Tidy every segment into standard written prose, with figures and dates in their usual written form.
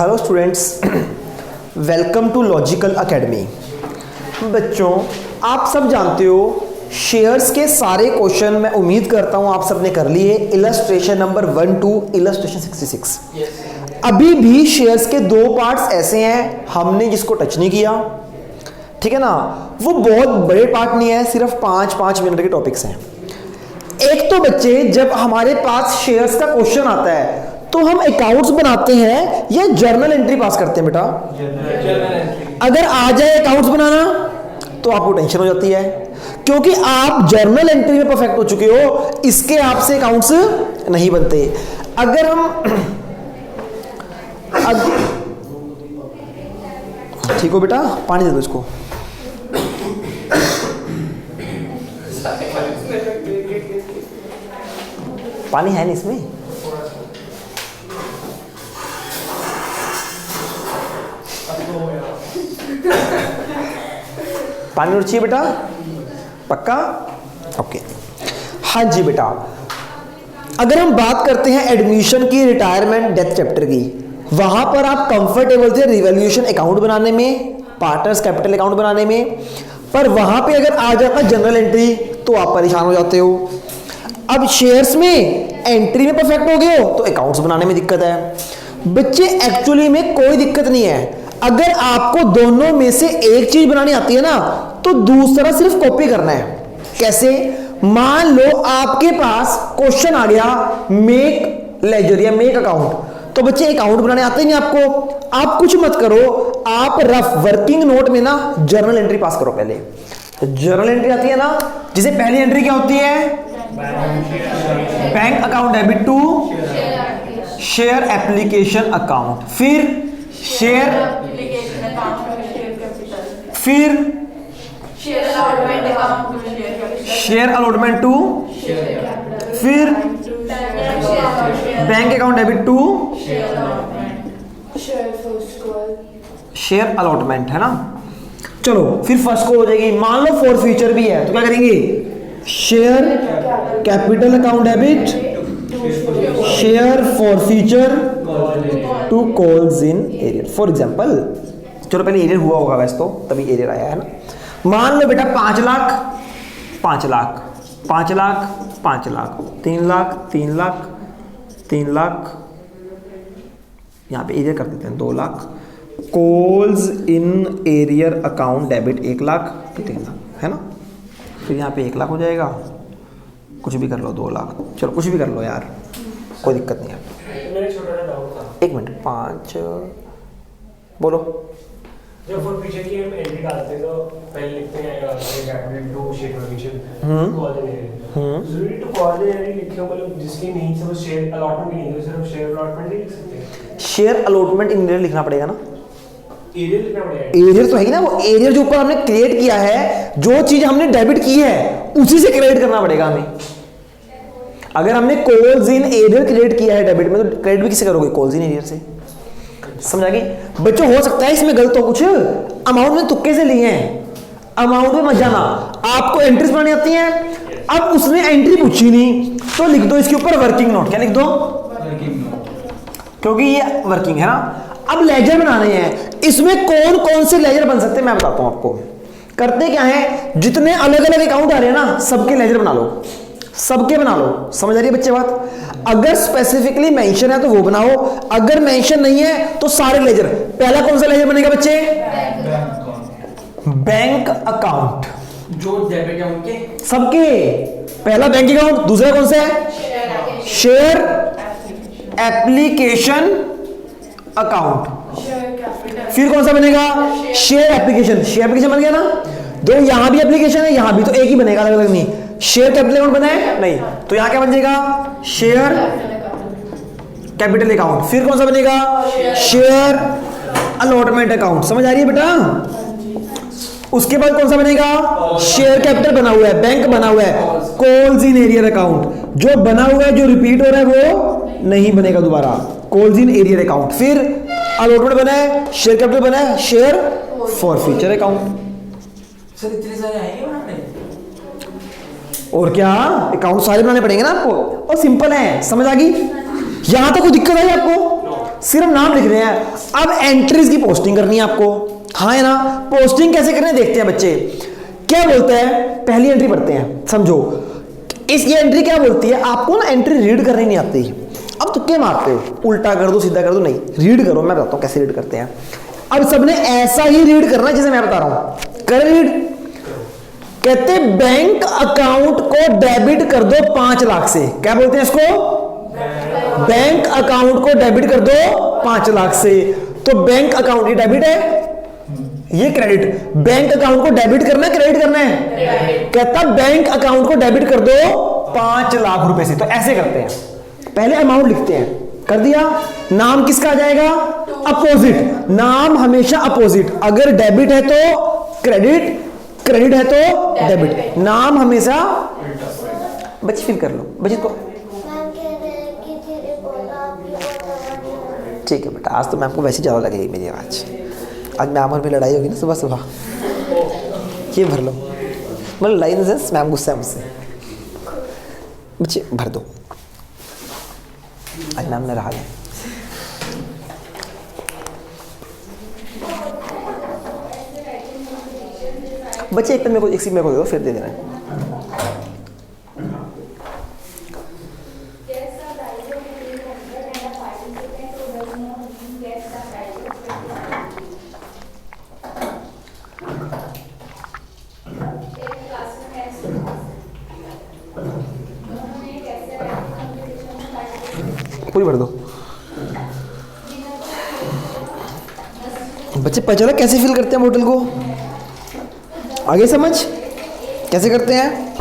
Hello students, welcome to logical academy. बच्चों, आप सब जानते हो शेयर्स के सारे क्वेश्चन मैं उम्मीद करता हूं आप सब ने कर लिए। Illustration number 1 to illustration 66। अभी भी शेयर्स के दो पार्ट्स ऐसे हैं हमने जिसको टच नहीं किया, ठीक है ना। वो बहुत बड़े पार्ट नहीं है, सिर्फ 5-5 मिनट के टॉपिक्स हैं। एक तो बच्चे जब हमारे पास शेयर्स का क्वेश्चन आता है तो हम अकाउंट्स बनाते हैं या जर्नल एंट्री पास करते हैं बेटा? अगर आ जाए अकाउंट्स बनाना तो आपको टेंशन हो जाती है, क्योंकि आप जर्नल एंट्री में परफेक्ट हो चुके हो, इसके आपसे अकाउंट्स नहीं बनते। अगर हम ठीक हो बेटा, पानी दे दो इसको। पानी है नहीं इसमें। पानी और चाहिए बेटा? पक्का? ओके। हाँ जी बेटा, अगर हम बात करते हैं एडमिशन की, रिटायरमेंट, डेथ चैप्टर की, वहां पर आप कंफर्टेबल थे रिवैल्यूएशन अकाउंट बनाने में, पार्टनर्स कैपिटल अकाउंट बनाने में, पर वहां पे अगर आ जाता जनरल एंट्री तो आप परेशान हो जाते हो। अब शेयर्स में एंट्री में परफेक्ट हो गए हो तो अकाउंट्स बनाने में दिक्कत है। बच्चे एक्चुअली में कोई दिक्कत नहीं है, अगर आपको दोनों में से एक चीज बनानी आती है ना तो दूसरा सिर्फ कॉपी करना है। कैसे? मान लो आपके पास क्वेश्चन आ गया मेक लेजर या मेक अकाउंट, तो बच्चे अकाउंट बनाने आते नहीं आपको। आप कुछ मत करो, आप रफ वर्किंग नोट में ना जर्नल एंट्री पास करो। पहले जर्नल एंट्री आती है ना, जिसे पहली एंट्री क्या होती है? Bank account debit to share application account, फिर शेयर, फिर शेयर अलॉटमेंट टू, फिर bank account debit to share allotment, है ना। चलो फिर फर्स्ट को हो जाएगी। मान लो फॉर फ्यूचर भी है तो क्या करेंगे? Share capital account debit, share for future to calls in arrear. For example, चलो पहले एरियर हुआ होगा वैसे तो, तभी एरियर आया है ना। मान लो बेटा 5 लाख, 5 लाख, 5 लाख, 5 लाख, 3 लाख, 3 लाख, 3 लाख, यहां पे एरियर कर देते हैं 2 lakh. Calls in arrear account debit 1 lakh, 3 lakh, है ना। फिर यहाँ पे 1 लाख हो जाएगा, कुछ भी कर लो, 2 लाख, चलो कुछ भी कर लो यार, कोई दिक्कत नहीं है। एक मिनट, 5 बोलो। जब फॉर फ्यूचर की हम एंट्री डालते हैं तो पहले लिखते हैं capital to share permission call in area. जरूरी टू कॉल इन एरिया लिखे हो, मतलब जिसकी नहीं से वो शेयर अलॉटमेंट नहीं है, सिर्फ शेयर अलॉटमेंट ही लिख सकते हैं। शेयर अलॉटमेंट इन एरिया लिखना पड़ेगा ना। एरियर लिखना पड़ेगा। एरियर तो है कि ना, वो एरियर जो ऊपर हमने क्रिएट किया है, जो चीज हमने डेबिट की है उसी से क्रेडिट करना पड़ेगा हमें। अगर हमने कॉल्स इन एरियर क्रिएट किया है डेबिट में, तो क्रेडिट भी किसे करोगे? कॉल्स इन एरियर से। समझ आ गई बच्चों? हो सकता है इसमें गलत हो कुछ, अमाउंट में तुक्के से लिए हैं, अमाउंट में मत जाना। आपको एंट्रीज बनानी आती हैं, अब उसने एंट्री पूछी नहीं तो लिख दो इसके ऊपर वर्किंग नोट। क्या लिख दो? वर्किंग नोट, क्योंकि ये वर्किंग है ना। अब लेजर बनाने हैं, इसमें कौन कौन से लेजर बन सकते हैं मैं बताता हूं आपको। करते क्या है, जितने अलग अलग अकाउंट आ रहे हैं ना सबके लेजर बना लो, सबके बना लो। समझ आ रही है बच्चे बात? अगर स्पेसिफिकली मेंशन है तो वो बनाओ, अगर मेंशन नहीं है तो सारे लेजर। पहला कौन सा लेजर बनेगा बच्चे? बैंक अकाउंट, जो डेबिट अकाउंट के सबके। पहला बैंक अकाउंट, दूसरा कौन सा है? शेयर एप्लीकेशन अकाउंट, फिर कौन सा बनेगा? Share application. शेयर एप्लीकेशन बन गया ना, दो यहां भी एप्लीकेशन है यहां भी, तो एक ही बनेगा, अलग अलग नहीं। शेयर कैपिटल अकाउंट बना है नहीं, तो यहां क्या बन जाएगा? Share capital account. फिर कौन सा बनेगा? Share allotment account. समझ आ रही है बेटा? उसके बाद कौन सा बनेगा? शेयर कैपिटल बना हुआ है, बैंक बना हुआ है, कॉल्स इन एरियर अकाउंट। जो बना हुआ है, जो रिपीट हो रहा है वो नहीं बनेगा दोबारा, कॉल्स इन एरियर अकाउंट। फिर अलॉटमेंट बना है, शेयर कैपिटल बना है, share for future account. Sir इतने सारे आएंगे बनाने? और क्या, अकाउंट सारे बनाने पड़ेंगे ना आपको, और सिंपल है। समझ आ गई? यहां तक कोई दिक्कत आई आपको? सिर्फ नाम लिख रहे हैं। अब एंट्रीज की पोस्टिंग करनी है आपको, हाँ है ना। पोस्टिंग कैसे करने देखते हैं बच्चे। क्या बोलता है, पहली एंट्री पढ़ते हैं, समझो। ये एंट्री क्या बोलती है, आपको ना एंट्री रीड करनी नहीं आती। अब तुक्के मारते हो, उल्टा कर दो सीधा कर दो, नहीं रीड करो। मैं बताता हूँ कैसे रीड करते हैं। अब सबने ऐसा ही रीड करना है जैसे मैं बता रहा हूं। कर रीड। कहते बैंक अकाउंट को डेबिट कर दो 5 लाख से। क्या बोलते हैं इसको, बैंक अकाउंट को डेबिट कर दो 5 लाख से। तो बैंक अकाउंट ये डेबिट है, ये क्रेडिट। बैंक अकाउंट को डेबिट करना है क्रेडिट करना है, कहता बैंक अकाउंट को डेबिट कर दो 5 लाख रुपए से। तो ऐसे करते हैं, पहले अमाउंट लिखते हैं, कर दिया। नाम किसका आ जाएगा, अपोजिट। नाम हमेशा अपोजिट, अगर डेबिट है तो क्रेडिट, क्रेडिट है तो डेबिट। नाम हमेशा, बच्चे फिल कर लो बच्चे को। ठीक है बेटा, आज तो मैम को वैसे ज़्यादा लगेगी मेरी आवाज़। आज मैम और में लड़ाई होगी ना सुबह सुबह, ये भर लो। मतलब लड़ाई इन सेंस मैम गुस्सा है मुझसे। बच्चे भर दो, आज मैम ने रहा है। बच्चे एक तो मेरे को एक सीट मेरे को दे दो, फिर दे देना। पूरी भर दो। बच्चे पता चला कैसे फिल करते हैं बोतल को, आगे समझ कैसे करते हैं।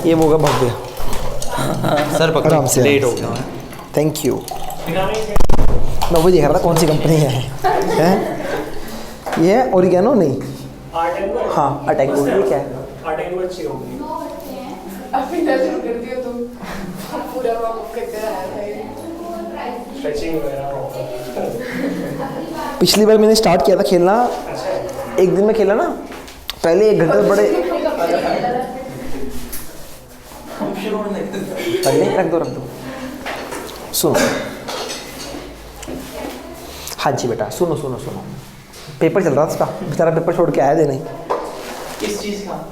ये वो होगा भव्य सर पकड़ो, आराम से, लेट हो गया। Thank you. मैं वो देख रहा था कौन सी कंपनी है? ये ओरिगेनो नहीं, हाँ अटैको। ये क्या है? अभी नजर कर दियो तुम पूरा वार्म करते रहा है। पिछली बार मैंने स्टार्ट किया था खेलना, एक दिन में खेला ना, पहले 1 घंटे बड़े रख दो। सुनो, हाँ जी बेटा सुनो, पेपर चल रहा था उसका, बेचारा पेपर छोड़ के आया दे नहीं। किस चीज का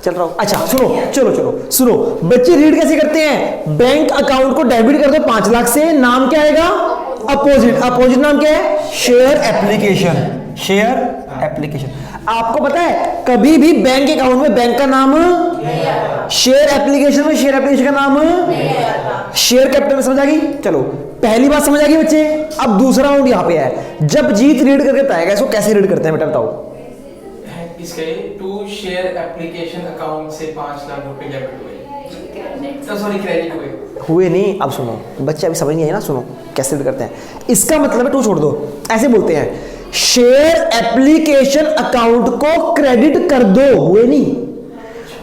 चल रहा हूँ। अच्छा सुनो, चलो सुनो। बच्चे रीड कैसे करते हैं, बैंक अकाउंट को डेबिट कर दो 5 लाख से। नाम क्या आएगा, अपोजिट। अपोजिट नाम क्या है, शेयर एप्लीकेशन। Share application. आपको पता है कभी भी बैंक अकाउंट में बैंक का नाम, शेयर एप्लीकेशन में शेयर एप्लीकेशन का नाम, शेयर कैपिटल में। समझ आ गई? चलो पहली बात समझ आ गई बच्चे। अब दूसरा राउंड यहाँ पे है, जब जीत रीड करके बताएगा इसको कैसे रीड करते हैं बेटा बताओ। इसके टू शेयर एप्लीकेशन अकाउंट से 5 लाख रुपए डेबिट हुए, सॉरी क्रेडिट हुए नहीं। अब सुनो बच्चे, अभी समझ नहीं आई ना, सुनो कैसे रीड करते हैं। इसका मतलब है, टू छोड़ दो, ऐसे बोलते हैं शेयर एप्लीकेशन अकाउंट को क्रेडिट कर दो। हुए नहीं,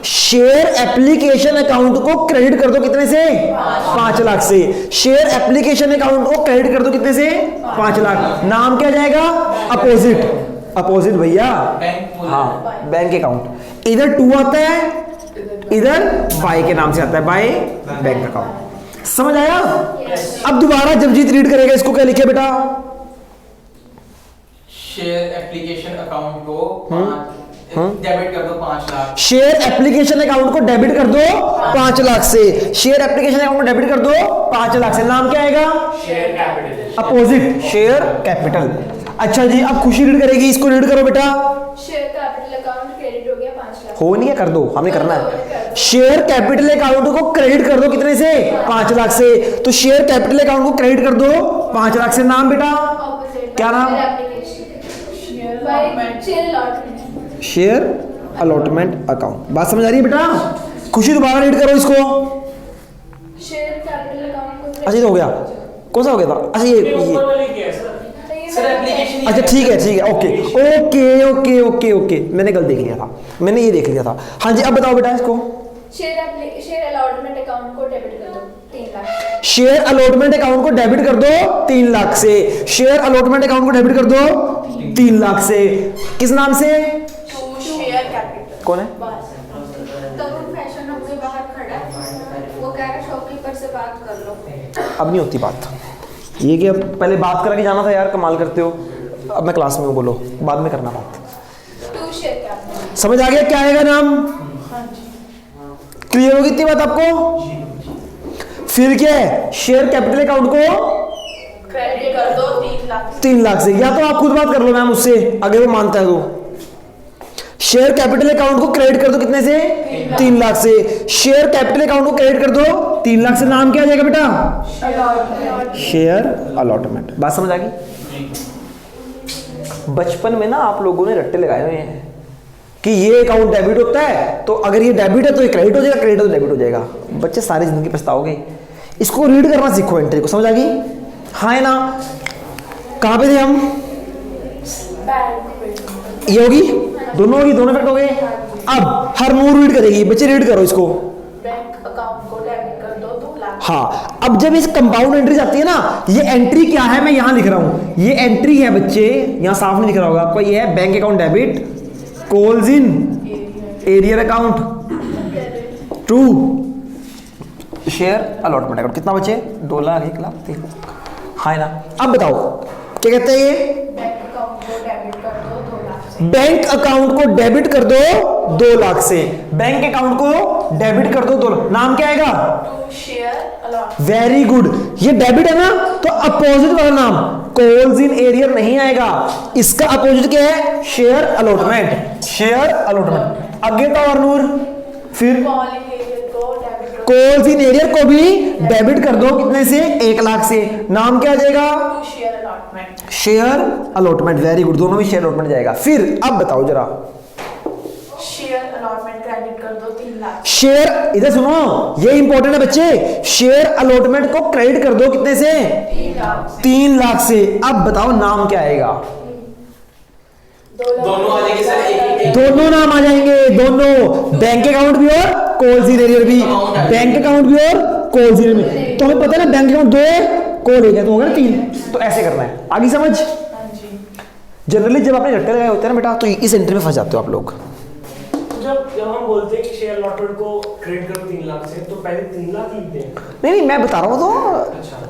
शेयर एप्लीकेशन अकाउंट को क्रेडिट कर दो कितने से, 5 लाख से। शेयर एप्लीकेशन अकाउंट को क्रेडिट कर दो कितने से, 5 लाख। नाम क्या जाएगा, अपोजिट। अपोजिट भैया, हाँ बैंक अकाउंट। इधर 2 आता है, इधर बाय के नाम से आता है, बाय बैंक अकाउंट। समझ आया? अब दोबारा जब जीत रीड करेगा इसको क्या लिखे बेटा, शेयर एप्लीकेशन अकाउंट को डेबिट कर दो 5 लाख। शेयर एप्लीकेशन अकाउंट को डेबिट कर दो 5 लाख से। शेयर एप्लीकेशन अकाउंट को डेबिट कर दो 5 लाख से। नाम क्या आएगा, share capital. Opposite, share capital. अच्छा जी, अब खुशी रीड करेगी, इसको रीड करो बेटा। शेयर कैपिटल अकाउंट क्रेडिट हो गया 5 लाख। हो नहीं है, कर दो, हमने करना है। शेयर कैपिटल अकाउंट को क्रेडिट कर दो कितने से, 5 लाख से। तो शेयर कैपिटल अकाउंट को क्रेडिट कर दो 5 लाख से। नाम बेटा क्या नाम, शेयर अलॉटमेंट अकाउंट। बात समझ आ रही है बेटा? खुशी दोबारा रीड करो इसको। शेयर कैपिटल अकाउंट को अच्छा ये तो हो गया, कौन सा हो गया था? अच्छा ये सर एप्लीकेशन, अच्छा ठीक है ओके, मैंने गलत देख लिया था, मैंने ये देख लिया था। हाँ जी अब बताओ बेटा इसको। शेयर अलॉटमेंट अकाउंट को डेबिट कर दो 3 लाख। शेयर अलॉटमेंट अकाउंट को डेबिट कर दो 3 लाख से। शेयर अलॉटमेंट अकाउंट को डेबिट कर दो 3 लाख से। किस नाम से, शेयर कैपिटल। कौन है? तरुण फैशन हाउस से बाहर खड़ा है, वो कह रहा है शॉपकीपर से बात कर लो। अब नहीं होती बात, ये कि अब पहले बात करके जाना था यार, कमाल करते हो। अब मैं क्लास में हूँ, बोलो बाद में करना बात। 2 शेयर कैपिटल। समझ आ गया क्या आएगा नाम? क्लियर होगी इतनी बात आपको? फिर क्या है, शेयर कैपिटल अकाउंट को क्रेडिट कर दो 3 लाख। 3 लाख से, या तो आप खुद बात कर लो मैम उससे, अगर वो मानता है तो। शेयर कैपिटल अकाउंट को क्रेडिट कर दो कितने से? 3 लाख से। शेयर कैपिटल अकाउंट को क्रेडिट कर दो 3 लाख से, नाम क्या आ जाएगा बेटा? Share allotment. बात समझ आ गई? बचपन में ना आप लोगों ने रट्टे लगाए हुए हैं कि ये अकाउंट डेबिट होता है, तो अगर ये डेबिट है तो ये क्रेडिट हो जाएगा, क्रेडिट तो डेबिट हो जाएगा। बच्चे सारी जिंदगी पछताओगे। इसको रीड करना सीखो, एंट्री को। समझ आ गई? हाँ है ना? कहाँ पे थे हम? ये होगी, दोनों होगी, दोनों इफेक्ट हो गए। अब हर नूर रीड करेगी, बच्चे रीड करो इसको। बैंक अकाउंट को डेबिट कर दो 2 लाख। हाँ, अब जब इस कंपाउंड एंट्री आती है ना, ये एंट्री क्या है मैं यहां लिख रहा हूं, ये एंट्री है बच्चे, यहां साफ नहीं दिख रहा होगा आपको, ये है bank account debit calls in arrear account to share allotment account. कितना बचे? 2 लाख, 1 लाख, 3 लाख। हाँ ना? अब बताओ क्या कहते हैं ये? बैंक अकाउंट को डेबिट कर दो 2 लाख से। बैंक अकाउंट को डेबिट कर दो 2 लाख। नाम क्या आएगा? Very good. ये डेबिट है ना, तो अपोजिट वाला नाम कॉल्स इन एरियर नहीं आएगा, इसका अपोजिट क्या है? Share allotment. Share allotment. आगे का और नूर, फिर कॉल्स इन एरियर को भी डेबिट कर दो कितने से? 1 लाख से। नाम क्या आ जाएगा? Share allotment. वेरी गुड, दोनों में शेयर अलॉटमेंट जाएगा। फिर अब बताओ जरा, शेयर अलॉटमेंट क्रेडिट कर दो 3 लाख। शेयर, इधर सुनो, ये इंपॉर्टेंट है बच्चे। शेयर अलॉटमेंट को क्रेडिट कर दो कितने से? 3 लाख से। अब बताओ नाम क्या आएगा? दोनों आ जाएंगे सर, एक दोनों नाम आ जाएंगे, दोनों, बैंक अकाउंट भी और कॉल्स इन एरियर भी। बैंक अकाउंट भी और कॉल्स इन एरियर भी। तो हमें पता है ना, बैंक अकाउंट 2 है, कॉल 1 है, तो होगा 3। तो ऐसे करना है। आगे समझ? जनरली जब आपने रट्टे लगाए होते हैं ना बेटा, तो इस एंट्री में फंस जाते हो आप लोग। जब हम बोलते हैं कि शेयर अलॉटमेंट को क्रेडिट करो 3 लाख से, तो पहले 3 लाख लिखते हैं। नहीं, मैं बता रहा हूँ तो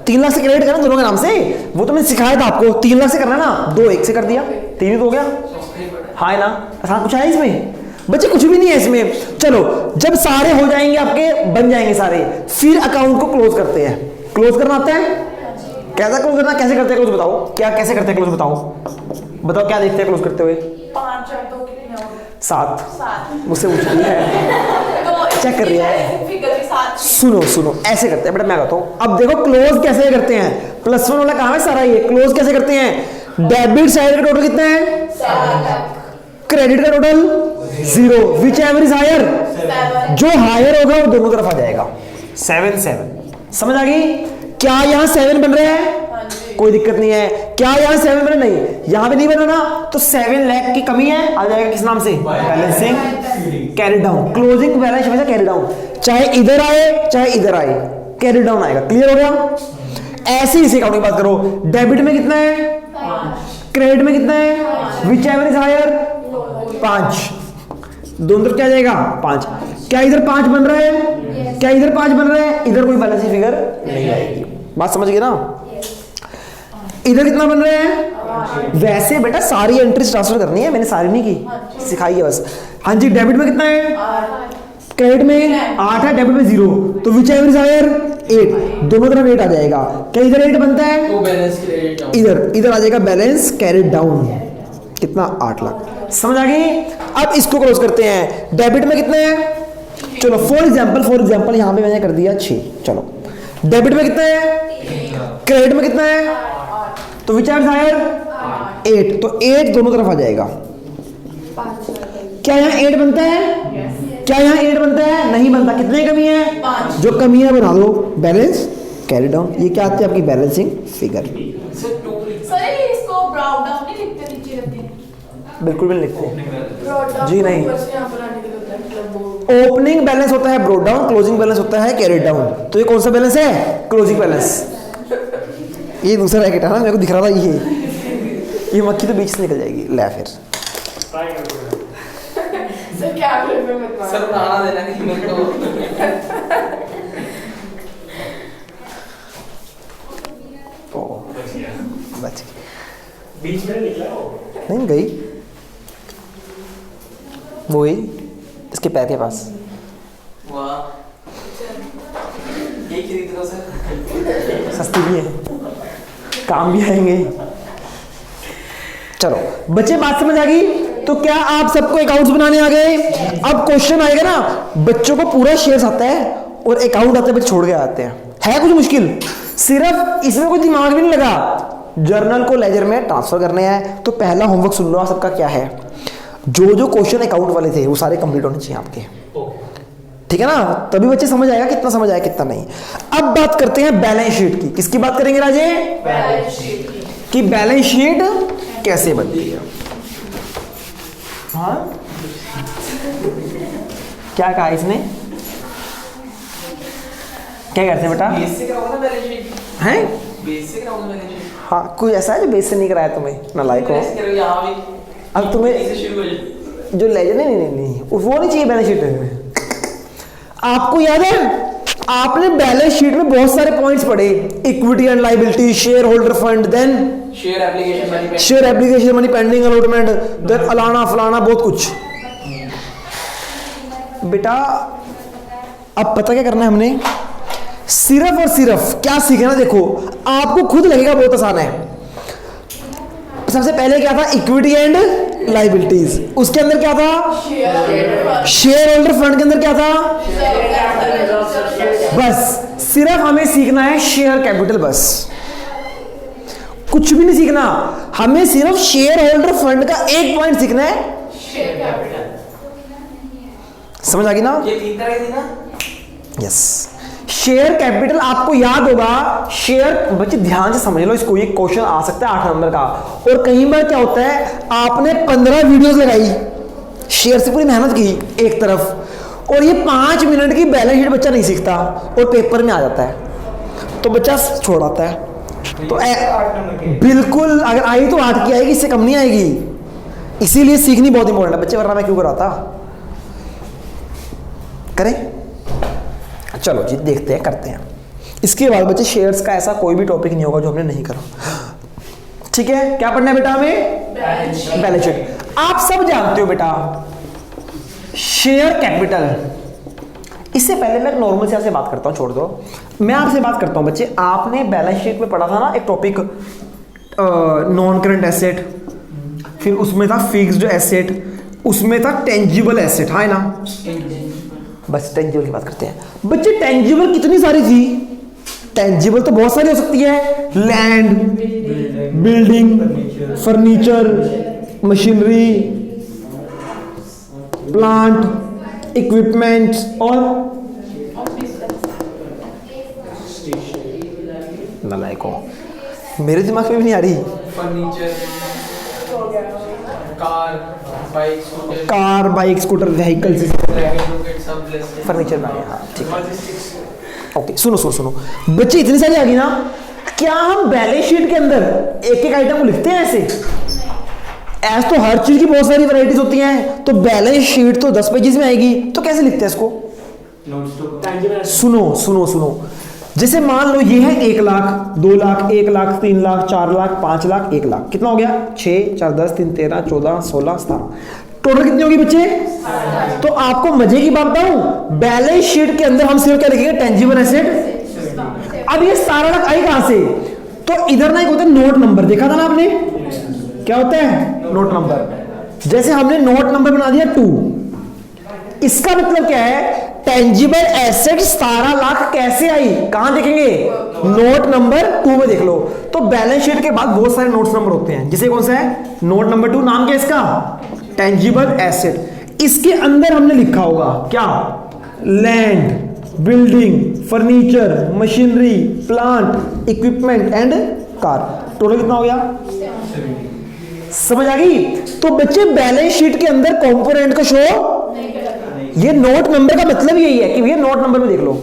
3 लाख से क्रेडिट करना दोनों के नाम से। वो तो मैंने सिखाया था आपको, 3 लाख से करना ना, 2 1 से कर दिया, 3 ही तो हो गया। हाँ है ना? आसान कुछ है इसमें बच्चे? कुछ भी नहीं है इसमें। चलो, जब सारे हो जाएंगे आपके, बन जाएंगे सारे, फिर अकाउंट को क्लोज करते हैं। क्लोज करना आता है? कैसा क्लोज करना, कैसे करते हैं क्लोज बताओ? क्या कैसे करते हैं क्लोज बताओ? बताओ क्या देखते हैं क्लोज करते हुए? 5 और 2 कितने हो गए? 7। मुझसे पूछ रही है, चेक कर रही है। फिगर के साथ सुनो, ऐसे करते हैं बेटा, मैं बताता हूँ। अब देखो क्लोज कैसे करते हैं। +1 वाला कहाँ है सारा? ये क्लोज कैसे करते हैं? डेबिट साइड का टोटल कितना है? 7 लाख। क्रेडिट का total 0, whichever is higher. जो हायर होगा वो दोनों तरफ आ जाएगा। 7 7। समझ आ गई? क्या यहाँ 7 बन रहे हैं? कोई दिक्कत नहीं है। क्या यहाँ 7 बन रहे? नहीं, यहाँ पे नहीं बना ना, तो 7 लाख की कमी है, आ जाएगा किस नाम से? Balancing carry down. Closing balance हमेशा कैरी डाउन, चाहे इधर आए चाहे इधर आए, कैरी डाउन आएगा। क्लियर हो गया? ऐसे ही इसी अकाउंट की बात करो। डेबिट में कितना है? 5। क्रेडिट में कितना है? Whichever is higher? 5। दोनों तरफ क्या जाएगा? 5। क्या इधर 5 बन रहा है? क्या इधर 5 बन रहा है? इधर कोई बैलेंस फिगर नहीं आएगी। बात समझ गए ना? इधर कितना बन रहे हैं? वैसे बेटा सारी एंट्रीज ट्रांसफर करनी है, मैंने सारी नहीं की, सिखाई है बस। हाँ जी, डेबिट में कितना है? क्रेडिट में 8 है, डेबिट में 0, तो विच एवर इज हायर? 8। दोनों तरफ 8 आ जाएगा। क्या इधर 8 बनता है? तो बैलेंस क्रेडिट डाउन, इधर आ जाएगा बैलेंस कैरिड डाउन। कितना? 8 लाख। समझ आ गई? अब इसको क्लोज करते हैं। डेबिट में कितने हैं? चलो फॉर एग्जांपल यहां पे मैंने कर दिया 6। चलो, डेबिट में कितना है? क्रेडिट में कितना है? तो विच एवर इज हायर? 8। तो 8 दोनों तरफ आ जाएगा। क्या यहाँ 8 बनता है? क्या यहाँ 8 बनता है? नहीं बनता। कितने कमी है? 5। जो कमी है बना दो, बैलेंस कैरी डाउन। ये क्या आती है आपकी? Balancing figure. सर 2 सर ये इसको ब्राउन डाउन नहीं लिखते, नीचे रखते हैं? बिल्कुल भी नहीं लिखते। ब्रॉड डाउन जी नहीं। ऊपर से यहाँ पर आने के लिए होता है, मतलब वो ओपनिंग बैलेंस होता है ब्रोड डाउन, क्लोजिंग बैलेंस होता है कैरी डाउन। तो ये कौन सा बैलेंस है? Closing balance. ये दूसरा रैकेट है ना, मेरे को दिख रहा था ये मक्खी तो बीच से निकल जाएगी। ले फिर ट्राई करो। सर क्या कर रहे हो? मत मारो। सर बनाना देना नहीं मेरे को। तो बीच में निकला वो। नहीं गई, वो ही इसके पैर के पास। वाह, ये खरीद लो सर। सस्ती भी है, काम भी आएंगे। चलो बच्चे, बात समझ आ गई? तो क्या आप सबको अकाउंट्स बनाने आ गए? अब क्वेश्चन आएगा ना, बच्चों को पूरा शेयर्स आता है और अकाउंट आते हैं, बच्चे छोड़ के आते हैं। है कुछ मुश्किल? सिर्फ इसमें कोई दिमाग भी नहीं लगा, जर्नल को लेजर में ट्रांसफर करने हैं। तो पहला होमवर्क सुन लो आप सबका क्या है। जो जो क्वेश्चन अकाउंट वाले थे वो सारे कंप्लीट होने चाहिए आपके, ठीक है ना? तभी बच्चे समझ आएगा कितना समझ आया कितना नहीं। अब बात करते हैं बैलेंस शीट की। किसकी बात करेंगे राजे? बैलेंस शीट की। कि बैलेंस शीट कैसे बनती है। हाँ, क्या कहा इसने? क्या करते हैं बेटा? बेसिक रहोगे ना बैलेंस शीट, हैं? बेसिक रहोगे बैलेंस शीट। हाँ, कोई ऐसा है जो बेस से नहीं कराया तुम्हें? नालायक हो। ऐसे करो यहाँ भी, अब तुम्हें इससे शुरू हो जाए। जो लेजर नहीं, वो नहीं चाहिए बैलेंस शीट में। आपको याद है आपने बैलेंस शीट में बहुत सारे पॉइंट्स पढ़े, equity and liability, share holder fund, then share application money pending allotment, then अलाना फलाना बहुत कुछ। बेटा अब पता क्या करना है हमने? सिर्फ और सिर्फ क्या सीखना, देखो आपको खुद लगेगा बहुत आसान है। सबसे पहले क्या था? Equity and liabilities. उसके अंदर क्या था? शेयर होल्डर फंड के अंदर क्या था? बस सिर्फ हमें सीखना है शेयर कैपिटल, बस कुछ भी नहीं सीखना। हमें सिर्फ शेयर होल्डर फंड का एक पॉइंट सीखना है, शेयर कैपिटल। समझ आ गई ना? ये 3 तरह की थी ना? यस, शेयर कैपिटल आपको याद होगा। शेयर, बच्चे ध्यान से समझ लो इसको, ये क्वेश्चन आ सकता है 8 नंबर का। और कई बार क्या होता है, आपने 15 वीडियोस लगाई, शेयर से पूरी मेहनत की एक तरफ, और ये 5 मिनट की बैलेंस शीट बच्चा नहीं सीखता और पेपर में आ जाता है, तो बच्चा छोड़ आता है। तो बिल्कुल, अगर आई तो 8 की आएगी, इससे कम नहीं आएगी। इसीलिए सीखनी बहुत इंपॉर्टेंट है बच्चे, वरना मैं क्यों कराता। करें? चलो जी, देखते हैं, करते हैं। इसके बाद बच्चे शेयर्स का ऐसा कोई भी टॉपिक नहीं होगा जो हमने नहीं करा, ठीक है? क्या पढ़ना है बेटा हमें? Balance sheet. आप सब जानते हो बेटा शेयर कैपिटल। इससे पहले मैं नॉर्मल से आपसे बात करता हूं, छोड़ दो, मैं आपसे बात करता हूं बच्चे। आपने बैलेंस शीट में पढ़ा था ना एक टॉपिक, नॉन करंट एसेट, फिर उसमें था फिक्स्ड एसेट, उसमें था टेंजिबल एसेट, हाँ ना? बस टेंजिबल की बात करते हैं बच्चे। टेंजिबल कितनी सारी थी? टेंजिबल तो बहुत सारी हो सकती है, land, building, furniture, machinery, plant, equipment और नालायक हो, मेरे दिमाग में भी नहीं आ रही। Furniture, car, bike, scooter, vehicle से सब लिस्ट फर्नीचर में आ गया। हाँ ठीक है, ओके। सुनो बच्चे, इतनी सारी आ गई ना, क्या हम बैलेंस शीट के अंदर एक एक आइटम को लिखते हैं ऐसे? ऐसे तो हर चीज की बहुत सारी वैरायटीज होती हैं, तो बैलेंस शीट तो 10 पेजेस में आएगी, तो कैसे लिखते हैं इसको? सुनो, जैसे मान लो ये है 1 लाख, 2 लाख, 1 लाख, 3 लाख, 4 लाख, 5 लाख, 1 लाख। कितना हो गया? 6, 4, 10, 3, 13, 14, 16, 17। टोटल कितनी होगी बच्चे? तो आपको मजे की बात बताऊं, बैलेंस शीट के अंदर हम सिर्फ क्या लिखेंगे? Tangible asset. अब ये सारा लाख आई कहां से? तो इधर ना एक होता है नोट नंबर, देखा था ना आपने? क्या होता है? Note number. जैसे हमने नोट नंबर बना दिया 2, इसका मतलब क्या है? टेंजिबल एसेट 17 लाख कैसे आई? कहां देखेंगे? नोट नंबर 2 में देख लो। तो बैलेंस शीट के बाद बहुत सारे नोट्स नंबर होते हैं, जिसे कौन सा है? Note number 2। नाम क्या है इसका? Tangible asset. इसके अंदर हमने लिखा होगा क्या? Land, building, furniture, machinery, plant, equipment and car. Total कितना हो गया? समझ आ गई? तो बच्चे बैलेंस शीट के अंदर कंपोनेंट का शो, ये नोट नंबर का मतलब यही है कि ये नोट नंबर में देख लो।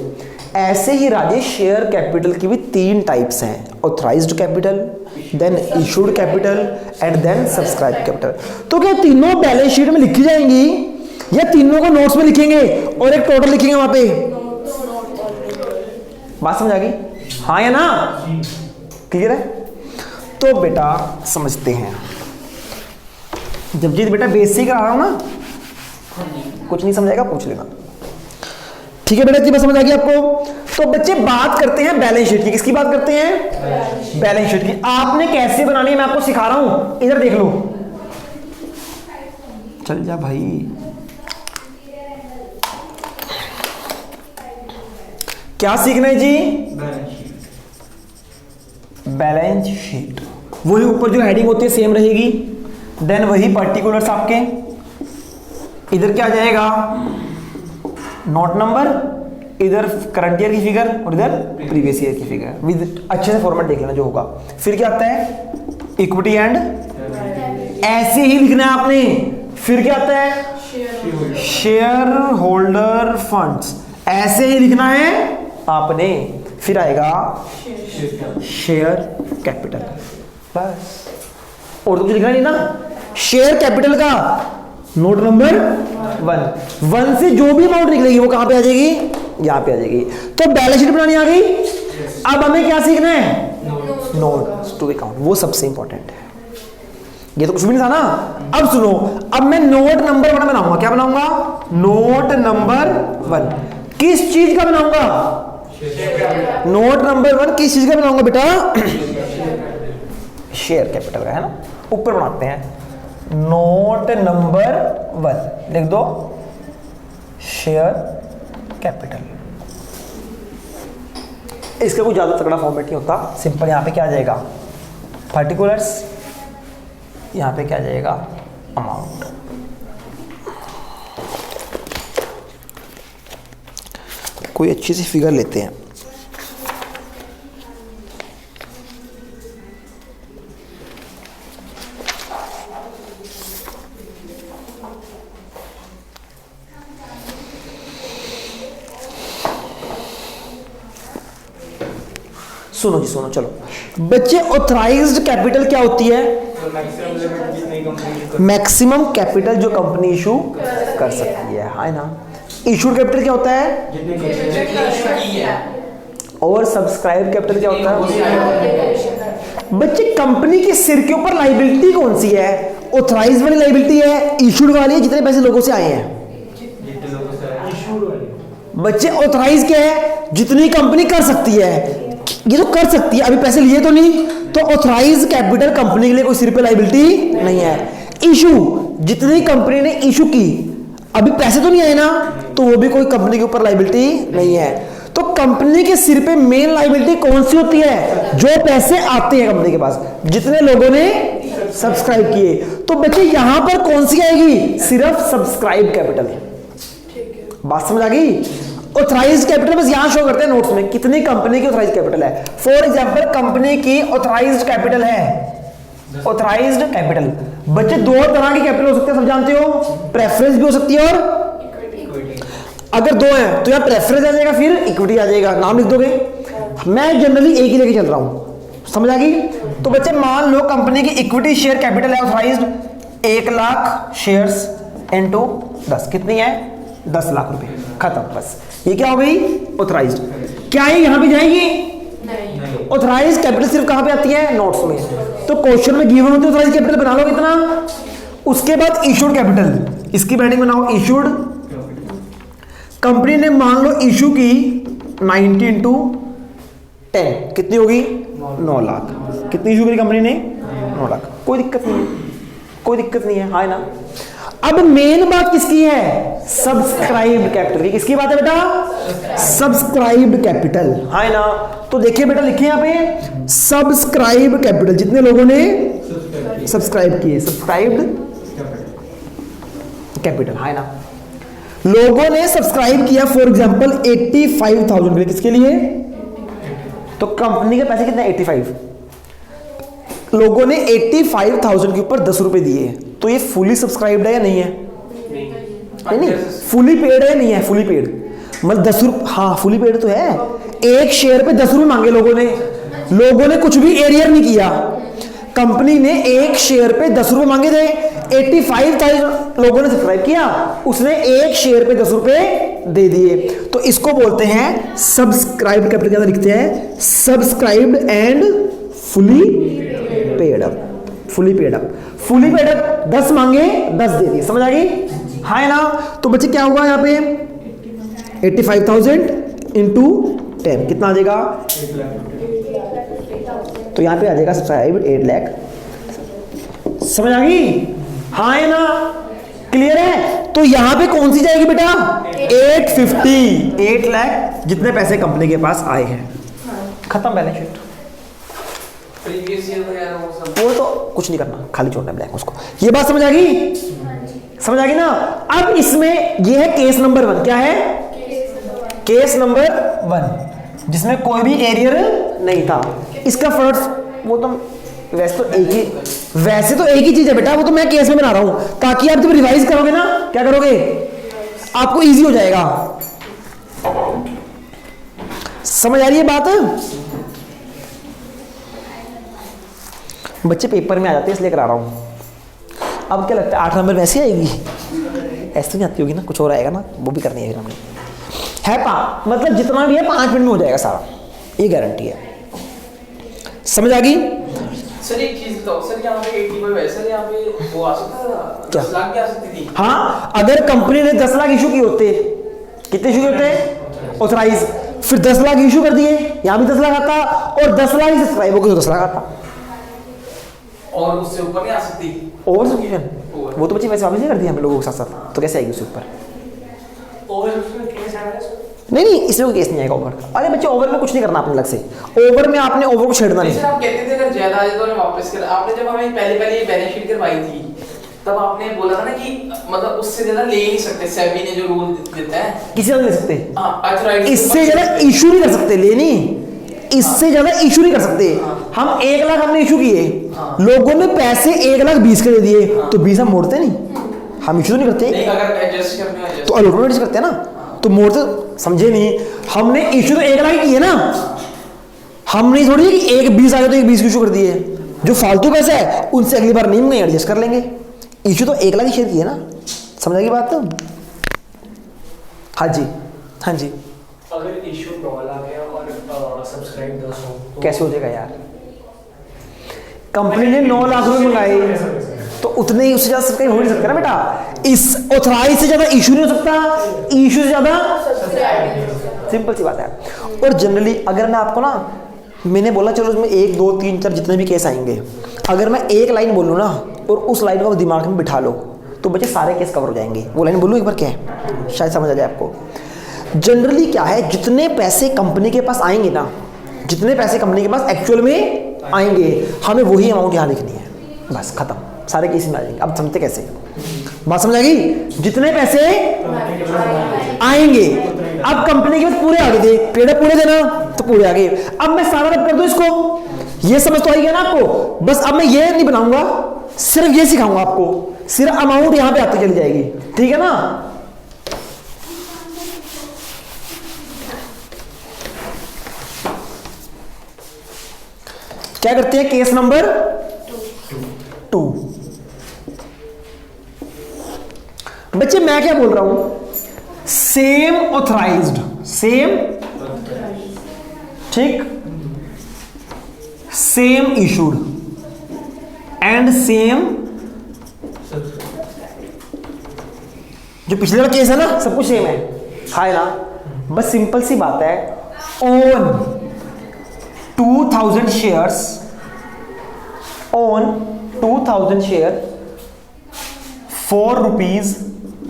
ऐसे ही राजेश शेयर कैपिटल की भी 3 टाइप्स हैं, authorised capital, then issued capital and then subscribe capital. तो क्या तीनों बैलेंस शीट में लिखी जाएंगी या तीनों को नोट्स में लिखेंगे और एक टोटल लिखेंगे वहां पे? बात समझ आ गई? हाँ या ना? क्लियर है? तो बेटा समझते हैं, जब बेटा बेसिक करा रहा हूं ना, कुछ नहीं समझाएगा पूछ लेना, ठीक है बेटा? इतनी बात समझ आ गई आपको? तो बच्चे बात करते हैं बैलेंस शीट की। किसकी बात करते हैं? बैलेंस शीट की। आपने कैसे बनानी है मैं आपको सिखा रहा हूं, इधर देख लो। चल जा भाई। क्या सीखना है जी? Balance sheet. वही ऊपर जो हेडिंग होती है सेम रहेगी, देन वही पर्टिकुलर्स आपके, इधर क्या आ जाएगा? नोट नंबर, इधर करंट ईयर की फिगर और इधर प्रीवियस ईयर की फिगर, विद अच्छे से फॉर्मेट देख लेना जो होगा। फिर क्या आता है? इक्विटी एंड, ऐसे ही लिखना है आपने। फिर क्या आता है? शेयर होल्डर फंड्स, ऐसे ही लिखना है आपने। फिर आएगा शेयर कैपिटल, बस और तो कुछ लिखना नहीं ना। शेयर कैपिटल का नोट नंबर 1 से जो भी अमाउंट निकलेगी वो कहां पे आ जाएगी? यहां पे आ जाएगी। तो बैलेंस शीट बनानी आ गई। अब हमें क्या सीखना है? नोट टू अकाउंट, वो सबसे इंपॉर्टेंट है। ये तो कुछ भी नहीं था ना। अब सुनो, अब मैं नोट नंबर 1 बनाऊंगा। क्या बनाऊंगा? नोट नंबर 1 किस चीज का बनाऊंगा? नोट नंबर 1 किस चीज का बनाऊंगा बेटा? शेयर कैपिटल का, है ना? ऊपर बनाते हैं नोट नंबर 1, लिख दो शेयर कैपिटल। इसका कोई ज्यादा तगड़ा फॉर्मेट नहीं होता, सिंपल। यहां पे क्या आ जाएगा? पर्टिकुलर्स, यहां पे क्या आ जाएगा? अमाउंट। कोई अच्छी सी फिगर लेते हैं। सुनो जी, सुनो, चलो बच्चे। ऑथराइज्ड कैपिटल क्या होती है? मैक्सिमम कैपिटल जो कंपनी इशू कर सकती है ना? इशूड कैपिटल क्या होता है? और सब्सक्राइब कैपिटल क्या होता है? बच्चे कंपनी के सिर के ऊपर लाइबिलिटी कौन सी है? ऑथराइज्ड वाली लाइबिलिटी है, इशूड वाली है जितने पैसे लोगों से आए हैं। बच्चे ऑथराइज क्या है? जितनी कंपनी कर सकती है। ये तो कर सकती है, अभी पैसे लिए तो नहीं, तो ऑथराइज कैपिटल कंपनी के लिए कोई सिर पे लाइबिलिटी नहीं है। इशू, जितनी कंपनी ने इशू की, अभी पैसे तो नहीं आए ना, तो वो भी कोई कंपनी के ऊपर लाइबिलिटी नहीं है। तो कंपनी के सिर पे मेन लाइबिलिटी कौन सी होती है? जो पैसे आते हैं कंपनी के पास, जितने लोगों ने सब्सक्राइब किए। तो बच्चे यहां पर कौन सी आएगी? सिर्फ सब्सक्राइब कैपिटल। बात समझ आ गई? ऑथराइज्ड कैपिटल बस यहां शो करते हैं नोट्स में, कितनी कंपनी की ऑथराइज्ड कैपिटल है। फॉर एग्जांपल, कंपनी की ऑथराइज्ड कैपिटल है, ऑथराइज्ड कैपिटल। बच्चे दो तरह की कैपिटल हो सकते हैं, सब जानते हो। प्रेफरेंस भी हो सकती है और अगर दो है तो यहां प्रेफरेंस आ जाएगा, फिर इक्विटी आ जाएगा। नाम लिख दोगे। मैं जनरली एक ही लेके चल रहा हूं, समझ आ गई? तो बच्चे मान लो कंपनी की इक्विटी शेयर कैपिटल है ऑथराइज्ड 1 लाख शेयर्स इनटू 10, कितनी है? 10 लाख रुपए, खत्म। बस ये क्या हो गई? ऑथराइज्ड। क्या ये यहां पे जाएगी? नहीं। ऑथराइज्ड कैपिटल सिर्फ कहां पे आती है? नोट्स में। तो क्वेश्चन में गिवन होती है ऑथराइज्ड कैपिटल, बना लो कितना। उसके बाद इशूड कैपिटल, इसकी बैडिंग बनाओ। इशूड, कंपनी ने मान लो इशू की 90 इंटू 10, कितनी होगी? 9 लाख। कितनी इशू करी कंपनी ने? 9 लाख। कोई दिक्कत नहीं है, कोई दिक्कत नहीं है, हाँ ना? अब मेन बात किसकी है? सब्सक्राइब्ड कैपिटल की। किसकी बात है बेटा? सब्सक्राइब्ड कैपिटल, है ना? तो देखिए बेटा, लिखे यहां पे सब्सक्राइब्ड कैपिटल, जितने लोगों ने सब्सक्राइब किए, सब्सक्राइब्ड कैपिटल, है ना? लोगों ने सब्सक्राइब किया फॉर एग्जांपल 85,000 के, किसके लिए? तो कंपनी के पैसे कितने? 85। लोगों ने 85,000 के ऊपर 10 रुपए दिए, तो ये फुली सब्सक्राइब्ड है या नहीं है? नहीं, फुली पेड है, नहीं है? फुली पेड मतलब 10 रुपए, हाँ फुली पेड तो है। एक शेयर पे 10 रुपए मांगे लोगों ने कुछ भी एरियर नहीं किया। कंपनी ने एक शेयर पे 10 रुपए मांगे थे, 85,000 लोगों ने सब्सक्राइब किया, उसने एक शेयर पे 10 रुपए दे दिए। तो इसको बोलते हैं सब्सक्राइब्ड कैपिटल। क्या लिखते हैं? Subscribed and fully paid up, fully paid up. Fully paid up 10 मांगे 10 दे दिए, समझ आ गई? हाँ है ना? तो बच्चे क्या होगा यहाँ पे 85,000 इंटू 10 कितना आ जाएगा? तो यहाँ पे आ जाएगा सब्सक्राइब 8 लाख। समझ आ गई? हाँ है ना? क्लियर है? तो यहाँ पे कौन सी जाएगी बेटा? 850, 8 लाख जितने पैसे कंपनी के पास आए हैं। खत्म बैलेंस शीट। प्रीवियस ईयर वगैरह वो सब वो तो कुछ नहीं करना, खाली छोड़ना है ब्लैंक उसको। ये बात समझ आ गई? समझ आ गई ना? अब इसमें ये है केस नंबर 1। क्या है? केस नंबर 1 जिसमें कोई भी एरियर नहीं था। इसका फर्स्ट वो तो वैसे तो एक ही चीज है बेटा, वो तो मैं केस में बना रहा हूं ताकि आप जब रिवाइज करोगे ना, क्या करोगे, आपको इजी हो जाएगा। समझ आ रही है बात? बच्चे पेपर में आ जाते हैं इसलिए करा रहा हूं। अब क्या लगता है 8 नंबर वैसे आएगी? ऐसे नहीं आती होगी ना, कुछ और आएगा ना, वो भी करनी है फिर हमने। है मतलब जितना भी है 5 मिनट में हो जाएगा सारा, ये गारंटी है। समझ आ गई? सर एक चीज बताओ सर, यहाँ पे 85 वैसे यहाँ पे वो आ सकता था, 10 लाख भी आ सकती थी। हाँ, अगर कंपनी ने 10 लाख इशू किए होते, कितने इशू होते? ऑथराइज, फिर 10 लाख इशू कर दिए, यहाँ भी 10 लाख आता, और 10 लाख सब्सक्राइब हो गए तो 10 लाख आता, और उससे ऊपर नहीं आ सकती ओवर सब्सक्रिप्शन। वो तो बच्चे वैसे वापस नहीं कर दिए हम लोगों के साथ साथ, तो कैसे आएगी उसके ऊपर? नहीं इसमें कोई केस नहीं आएगा ओवर का। अरे बच्चे ओवर में कुछ नहीं करना अपने अलग से, ओवर में आपने ओवर को छेड़ना नहीं। सर आप कहते थे अगर ज्यादा आ जाए तो हमें वापस कर, आपने जब हमें पहले ये बैलेंस शीट करवाई थी तब आपने बोला था ना कि मतलब उससे ज्यादा ले ही नहीं सकते, सेबी ने जो रूल देता है किसी से ले सकते, ऑथराइज इससे ज्यादा इशू नहीं कर सकते, लेनी इससे ज्यादा इशू नहीं कर सकते। हम 1 लाख हमने इशू किए, लोगों ने पैसे 1,20,000 के दे दिए, तो 20 हम मोड़ते नहीं, हम इशू नहीं करते, अगर एडजस्ट करने तो अलॉटमेंट एडजस्ट करते हैं ना, तो मोड़ते समझे नहीं। हमने इशू तो 1 लाख किए ना, हमने थोड़ी कि 1,20 आ गया तो 1,20 इशू कर दिए। जो फालतू पैसा है उनसे अगली बार नहीं एडजस्ट कर लेंगे, इशू तो 1 लाख ही शेयर किए ना। समझ आएगी बात? हाँ जी, हाँ जी। अगर इशू 9 लाख है और सब्सक्राइब 10 हो तो कैसे हो जाएगा यार? कंपनी ने 9 लाख रुपए मंगाए तो उतने ही, उससे ज्यादा सब्सक्राइब हो नहीं सकता ना बेटा। इस ऑथराइज से ज्यादा इशू नहीं हो सकता, इशू से ज्यादा सिंपल सी बात है। और जनरली अगर मैं आपको ना, मैंने बोला चलो इसमें 1 2 3 4 जितने भी केस आएंगे, अगर मैं एक लाइन बोलूँ ना और उस लाइन को दिमाग में बिठा लो तो बच्चे सारे केस कवर हो जाएंगे। वो लाइन बोलूँ एक बार, क्या है शायद समझ आ जाए आपको। जनरली क्या है, जितने पैसे कंपनी के पास आएंगे ना, जितने पैसे कंपनी के पास एक्चुअल में आएंगे, हमें वही अमाउंट यहाँ लिखनी है, बस खत्म, सारे केस में आ जाएंगे। अब समझते कैसे, बात समझ आ गई? जितने पैसे आएंगे, अब कंपनी के पास पूरे आगे दे, पेड़ पूरे देना तो पूरे आगे। अब मैं सारा रब कर दूं इसको, ये समझ तो आई गया ना आपको? बस अब मैं ये नहीं बनाऊंगा, सिर्फ ये सिखाऊंगा आपको, सिर्फ अमाउंट यहां पे आती चली जाएगी, ठीक है ना? क्या करते हैं? Case number 2। बच्चे मैं क्या बोल रहा हूं, सेम ऑथराइज्ड, सेम ठीक, सेम इशूड एंड सेम, जो पिछले वाला केस है ना, सब कुछ सेम है, है ना? बस सिंपल सी बात है, own 2000 shares, own 2000 share ₹4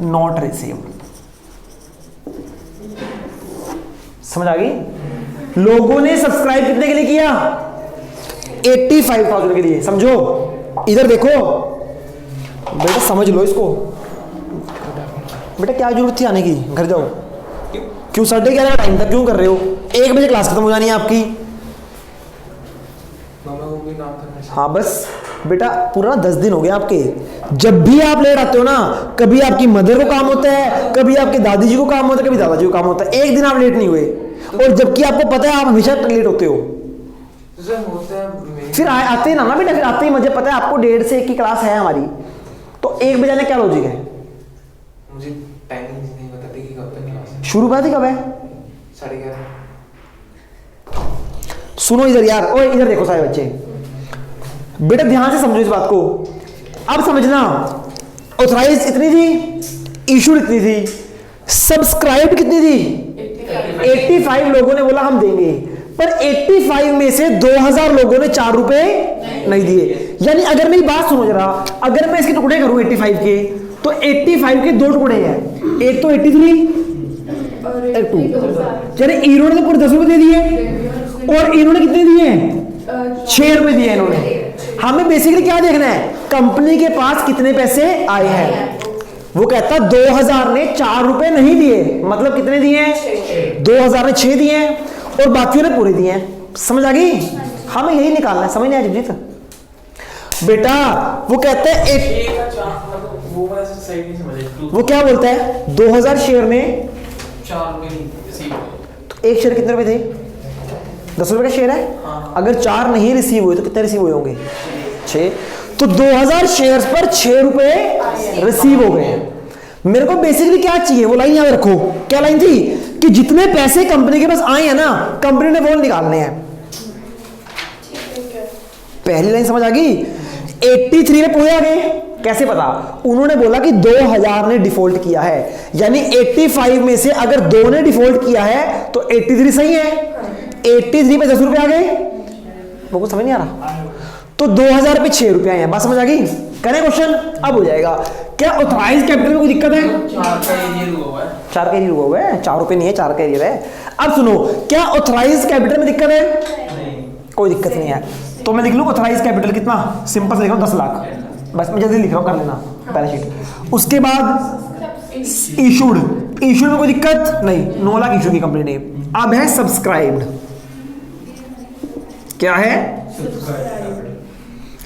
not received. समझ आ गई? लोगों ने सब्सक्राइब कितने के लिए किया? 85,000 के लिए। समझो, इधर देखो बेटा, समझ लो इसको। बेटा क्या जरूरत थी आने की? घर जाओ। क्यों 11:30 टाइम तक क्यों कर रहे हो? 1 बजे क्लास खत्म हो जानी है आपकी। हाँ बस बेटा, पूरा 10 दिन हो गए आपके। जब भी आप लेट आते हो ना, कभी आपकी मदर को काम होता है, कभी आपके दादी जी को काम होता है, कभी दादाजी को काम होता है, एक दिन आप लेट नहीं हुए, और जबकि आपको पता है आप हमेशा लेट होते हो। फिर आते ही ना बेटा, फिर आते ही मुझे पता है आपको 1:30 से 1 की क्लास है हमारी, तो 1 बजे आने क्या लॉजिक है? मुझे टाइमिंग नहीं पता थी कि कब तक क्लास है। शुरू बात ही कब है? 11:30। सुनो इधर यार, ओए इधर देखो सारे बच्चे, बेटा ध्यान से समझो इस बात को। अब समझना, ऑथराइज इतनी थी, इशूड इतनी थी, सब्सक्राइब कितनी थी? 85 लोगों ने बोला हम देंगे, पर 85 में से 2000 लोगों ने 4 रुपए नहीं दिए। यानी अगर मेरी बात सुनो जरा, अगर मैं इसके टुकड़े करूं 85 के, तो 85 के 2 टुकड़े हैं, एक तो 83 और 2। यानी इन्होंने तो पूरे 10 रुपए दे दिए और इन्होंने कितने दिए? 6 रुपए दिए इन्होंने। हमें बेसिकली क्या देखना है? कंपनी के पास कितने पैसे आए हैं। वो कहता 2000 ने 4 रुपए नहीं दिए, मतलब कितने दिए? 2000 ने 6 दिए और बाकियों ने पूरे दिए। समझ आ गई? हमें यही निकालना है, समझ नहीं आया जीत बेटा? वो कहते हैं वो क्या बोलता है? 2000 शेयर में 4 रुपए, तो एक शेयर कितने रुपए थे? 10 रुपए का शेयर है। अगर 4 नहीं रिसीव हुए तो कितने रिसीव हुए होंगे? 6। तो 2000 शेयर्स पर 6 रुपए रिसीव हो गए। मेरे को बेसिकली क्या चाहिए? वो लाइन याद रखो। क्या लाइन थी? कि जितने पैसे कंपनी के पास आए हैं ना, कंपनी ने वो निकालने हैं। पहली लाइन समझ आ गई? 83 में पूरे आ गए। कैसे पता? उन्होंने बोला कि 2000 ने डिफॉल्ट किया है, यानी 85 में से अगर 2 ने डिफॉल्ट किया है तो 83 सही है। 83 पे 10 रुपए आ गए। वो कुछ समझ नहीं आ रहा? तो 2000 पे 6 रुपए आए हैं। बात समझ आ गई? करें क्वेश्चन? अब हो जाएगा। क्या ऑथराइज कैपिटल में कोई दिक्कत है? 4 का एरियर हुआ है। 4 का एरियर हुआ है, 4 रुपए नहीं है, 4 का एरियर है। अब सुनो, क्या ऑथराइज कैपिटल में दिक्कत है? कोई दिक्कत नहीं है। तो मैं लिख लूँ ऑथराइज कैपिटल कितना? सिंपल से लिख रहा हूँ 10 लाख। बस मैं जल्दी लिख रहा हूँ, कर लेना बैलेंस शीट। उसके बाद इशूड में कोई दिक्कत नहीं, 9 लाख इशू की कंपनी ने। अब है सब्सक्राइब्ड। क्या है?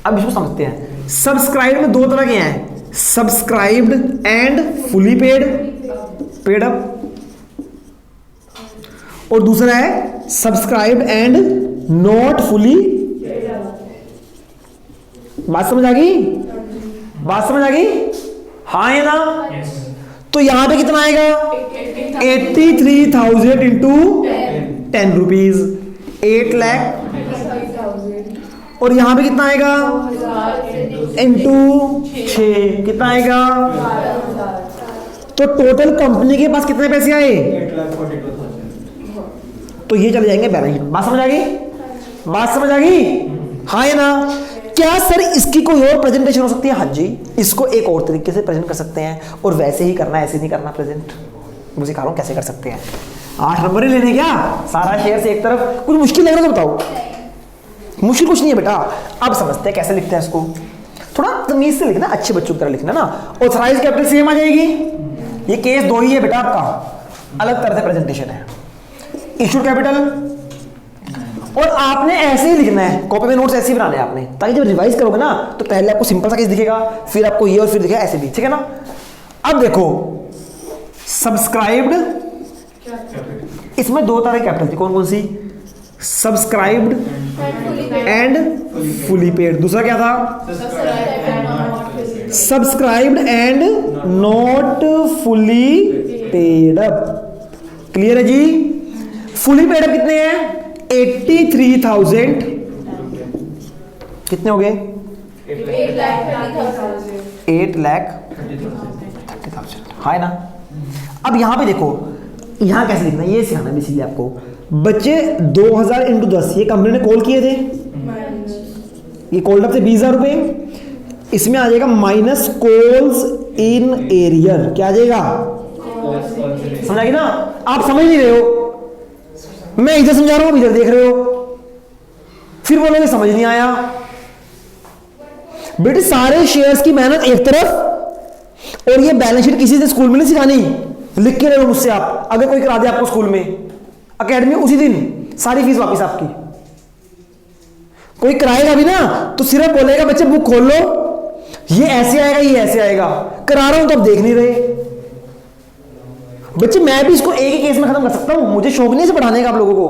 अब इसको समझते हैं। सब्सक्राइब्ड में 2 तरह के हैं, subscribed and fully paid up, और दूसरा है सब्सक्राइब्ड एंड नॉट फुली। बात समझ आ गई? बात समझ आ गई? हाँ है ना? तो यहां पे कितना आएगा? 83,000 इंटू 10 रुपीज, 8 लाख। और यहां पे कितना आएगा? इंटू 6 कितना आएगा? तो टोटल कंपनी के पास कितने पैसे आए? 8,42,000। तो ये चले जाएंगे बैलेंस शीट। बात समझ आ गई? बात समझ आ गई? हाँ है ना? क्या सर इसकी कोई और प्रेजेंटेशन हो सकती है? हाँ जी, इसको एक और तरीके से प्रेजेंट कर सकते हैं, और वैसे ही करना, ऐसे नहीं करना प्रेजेंट। मुझे सिखा रहा हूं कैसे कर सकते हैं। 8 नंबर ही लेने क्या? सारा शेयर से एक तरफ। कुछ मुश्किल लग रहा है तो बताओ। मुश्किल कुछ नहीं है बेटा। अब समझते हैं कैसे लिखते हैं इसको। थोड़ा तमीज से लिखना, अच्छे बच्चों की तरह लिखना ना। ऑथराइज कैपिटल सेम आ जाएगी। ये केस 2 ही है बेटा आपका, अलग तरह से प्रेजेंटेशन है। इशूड कैपिटल, और आपने ऐसे ही लिखना है, कॉपी में नोट्स ऐसे ही बनाने हैं आपने, ताकि जब रिवाइज करोगे ना तो पहले आपको सिंपल सा केस दिखेगा, फिर आपको ये और फिर दिखेगा ऐसे भी, ठीक है ना? अब देखो सब्सक्राइब्ड, इसमें 2 तरह की कैपिटल थी। कौन कौन सी? Subscribed and fully paid. दूसरा क्या था? Subscribed and not fully paid up. Clear है जी? फुली पेड अप कितने हैं? 83,000। कितने हो गए? 8,30,000। हाँ ना? अब यहां पे देखो, यहां कैसे लिखना है ये सिखाना है बेसिकली आपको। बच्चे 2000 इंटू 10, ये कंपनी ने कॉल किए थे, ये कॉल्ड अप थे 20,000 रुपए। इसमें आ जाएगा माइनस कॉल्स इन एरियर। क्या आ जाएगा? समझ आएगी ना? आप समझ नहीं रहे हो, मैं इधर समझा रहा हूं, इधर देख रहे हो, फिर बोलोगे समझ नहीं आया। बेटे सारे शेयर्स की मेहनत एक तरफ, और ये बैलेंस शीट किसी से स्कूल में नहीं सिखानी, लिख के ले लो मुझसे आप। अगर कोई करा दे आपको स्कूल में, एकेडमी, उसी दिन सारी फीस वापस आपकी। कोई कराएगा भी ना तो सिर्फ बोलेगा बच्चे बुक खोल लो, ये ऐसे आएगा, ये ऐसे आएगा। करा रहा हूं तो अब देख नहीं रहे बच्चे। मैं भी इसको एक ही केस में खत्म कर सकता हूं, मुझे शौक नहीं से पढ़ाने का आप लोगों को।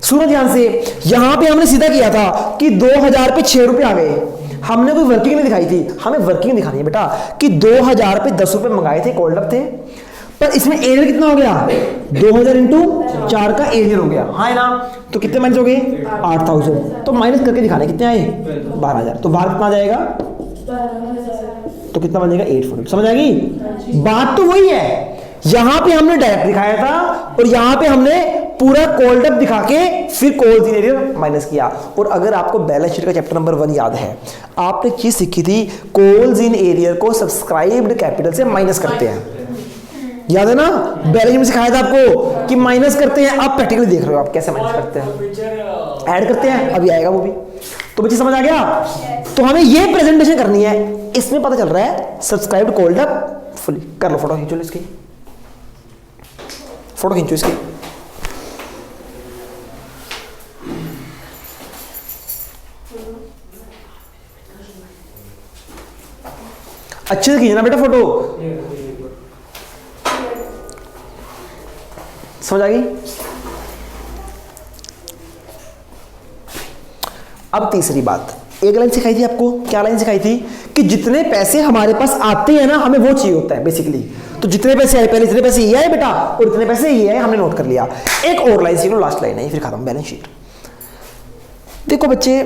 सुनो ध्यान से, यहां पे हमने सीधा किया था कि 2000 पे 6 रुपए आ गए। हमने कोई वर्किंग नहीं दिखाई थी, हमें वर्किंग दिखानी है बेटा कि 2000 पे 10 रुपए मंगाए थे, कॉल्ड अप थे, पर इसमें एरियर कितना हो गया? 2000 इंटू 4 का एरियर हो गया, हाँ है ना। तो कितने माइनस हो गए 8000, तो माइनस करके दिखाने कितने आए 12000, तो बाहर कितना आ जाएगा, तो कितना बन जाएगा 840। समझ आएगी बात? तो वही है, यहां पे हमने डायरेक्ट दिखाया था और यहां पे हमने पूरा कोल्ड अप दिखा के फिर कोल्ड इन एरियर माइनस किया। और अगर आपको बैलेंस शीट का चैप्टर नंबर 1 याद है, आपने एक चीज सीखी थी, कोल्ड इन एरियर को सब्सक्राइब्ड कैपिटल से माइनस करते हैं, याद है ना? बैलेंस शीट में सिखाया था आपको कि माइनस करते हैं। आप प्रैक्टिकली देख रहे हो आप कैसे माइनस करते हैं, ऐड करते हैं, अभी आएगा वो भी। तो बच्चे समझ आ गया? तो हमें ये प्रेजेंटेशन करनी है, इसमें पता चल रहा है सब्सक्राइब्ड कोल्ड अप फुली। कर लो फोटो खींचो इसकी, फोटो खींचो इसकी। अच्छे से खींचना बेटा फोटो, समझ आ गई? अब तीसरी बात, एक लाइन सिखाई थी आपको, क्या लाइन सिखाई थी कि जितने पैसे हमारे पास आते हैं ना, हमें वो चाहिए होता है बेसिकली। तो जितने पैसे आए, पहले इतने पैसे ये आए बेटा और इतने पैसे ये आए, हमने नोट कर लिया। एक और लाइन सीख लो, लास्ट लाइन है फिर खत्म बैलेंस शीट। देखो बच्चे,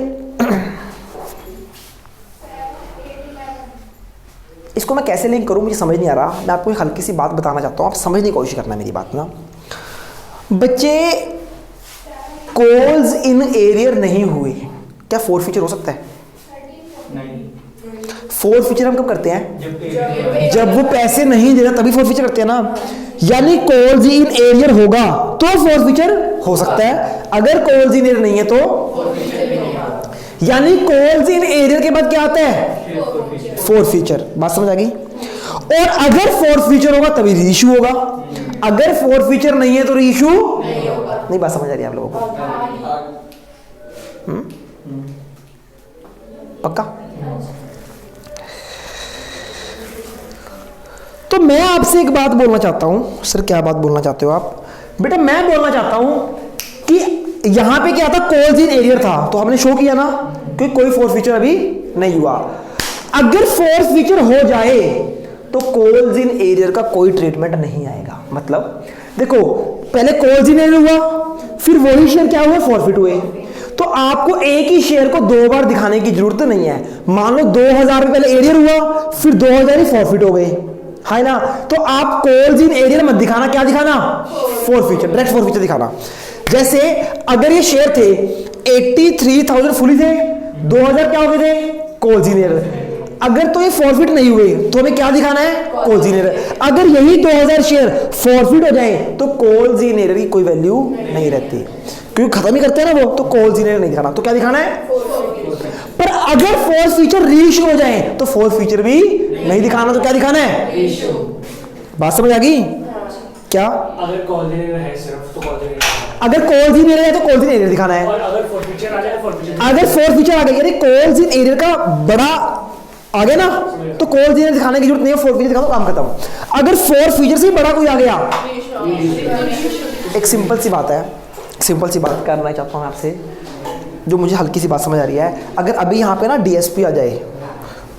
इसको मैं कैसे लिंक करूं मुझे समझ नहीं आ रहा। मैं आपको एक हल्की सी बात बताना चाहता हूं, आप समझने की कोशिश करना मेरी बात ना। बच्चे, कॉल्स इन एरियर नहीं हुए, क्या फोर फीचर हो सकता है? फोर फीचर हम कब करते हैं? जब वो पैसे नहीं दे रहा तभी फोर फीचर करते हैं ना। यानी कॉल्स इन एरियर होगा तो फोर फीचर हो सकता है, अगर कॉल्स इन एरियर नहीं है तो, यानी कॉल्स इन एरियर के बाद क्या आता है? Four feature. बात समझ आ गई? और अगर फोर फीचर होगा तभी रीइशू होगा, अगर फोर फीचर नहीं है तो रीइशू नहीं। बात समझ आ रही है आप लोगों को? पक्का? तो मैं आपसे एक बात बोलना चाहता हूं। सर क्या बात बोलना चाहते हो आप? बेटा मैं बोलना चाहता हूं कि यहां पे क्या था, कॉल्स इन एरियर था, तो हमने शो किया ना कि कोई फोर फीचर अभी नहीं हुआ। अगर फोर फीचर हो जाए तो कॉल्स इन एरियर का कोई ट्रीटमेंट नहीं आएगा। मतलब देखो, पहले कॉल्स इन एरियर हुआ, फिर वही शेयर क्या हुआ, फॉरफिट हुए। तो आपको एक ही शेयर को दो बार दिखाने की जरूरत नहीं है। मान लो 2000 पहले एरियर हुआ, फिर 2000 ही फॉरफिट हो गए, है ना? तो आप कॉल्स इन एरियर मत दिखाना, क्या दिखाना? Four feature, direct four feature दिखाना। जैसे अगर ये शेयर थे 83,000 फुली थे, 2000 क्या हो गए थे? Calls in arrear. अगर तो ये फॉरफिट नहीं हुए तो हमें क्या दिखाना है? Calls in arrear. अगर यही 2000 शेयर फॉरफिट हो जाए तो कॉल्स इन एरियर की कोई वैल्यू नहीं रहती, क्योंकि खत्म ही करते हैं ना वो, तो कॉल्स इन एरियर नहीं दिखाना। तो क्या दिखाना है? पर अगर फोर फीचर रीइशू हो जाए तो फोर फीचर भी नहीं दिखाना, तो क्या दिखाना है? बात समझ आ गई क्या? अगर कॉल है सिर्फ तो कॉल अगर कॉल्स इन एरियर है तो कॉल्स इन एरियर दिखाना है, और अगर फोर फीचर आ जाए तो फोर फीचर। अगर फोर फीचर आ गया यानी कॉल्स इन एरियर का बड़ा आ गया ना, तो कॉल्स इन एरियर दिखाने की जरूरत नहीं है, फोर फीचर दिखा दो, काम खत्म। अगर फोर फीचर से बड़ा कोई आ गया, एक सिंपल सी बात है, सिंपल सी बात करना चाहता हूँ आपसे, जो मुझे हल्की सी बात समझ आ रही है। अगर अभी यहाँ पे ना डीएसपी आ जाए,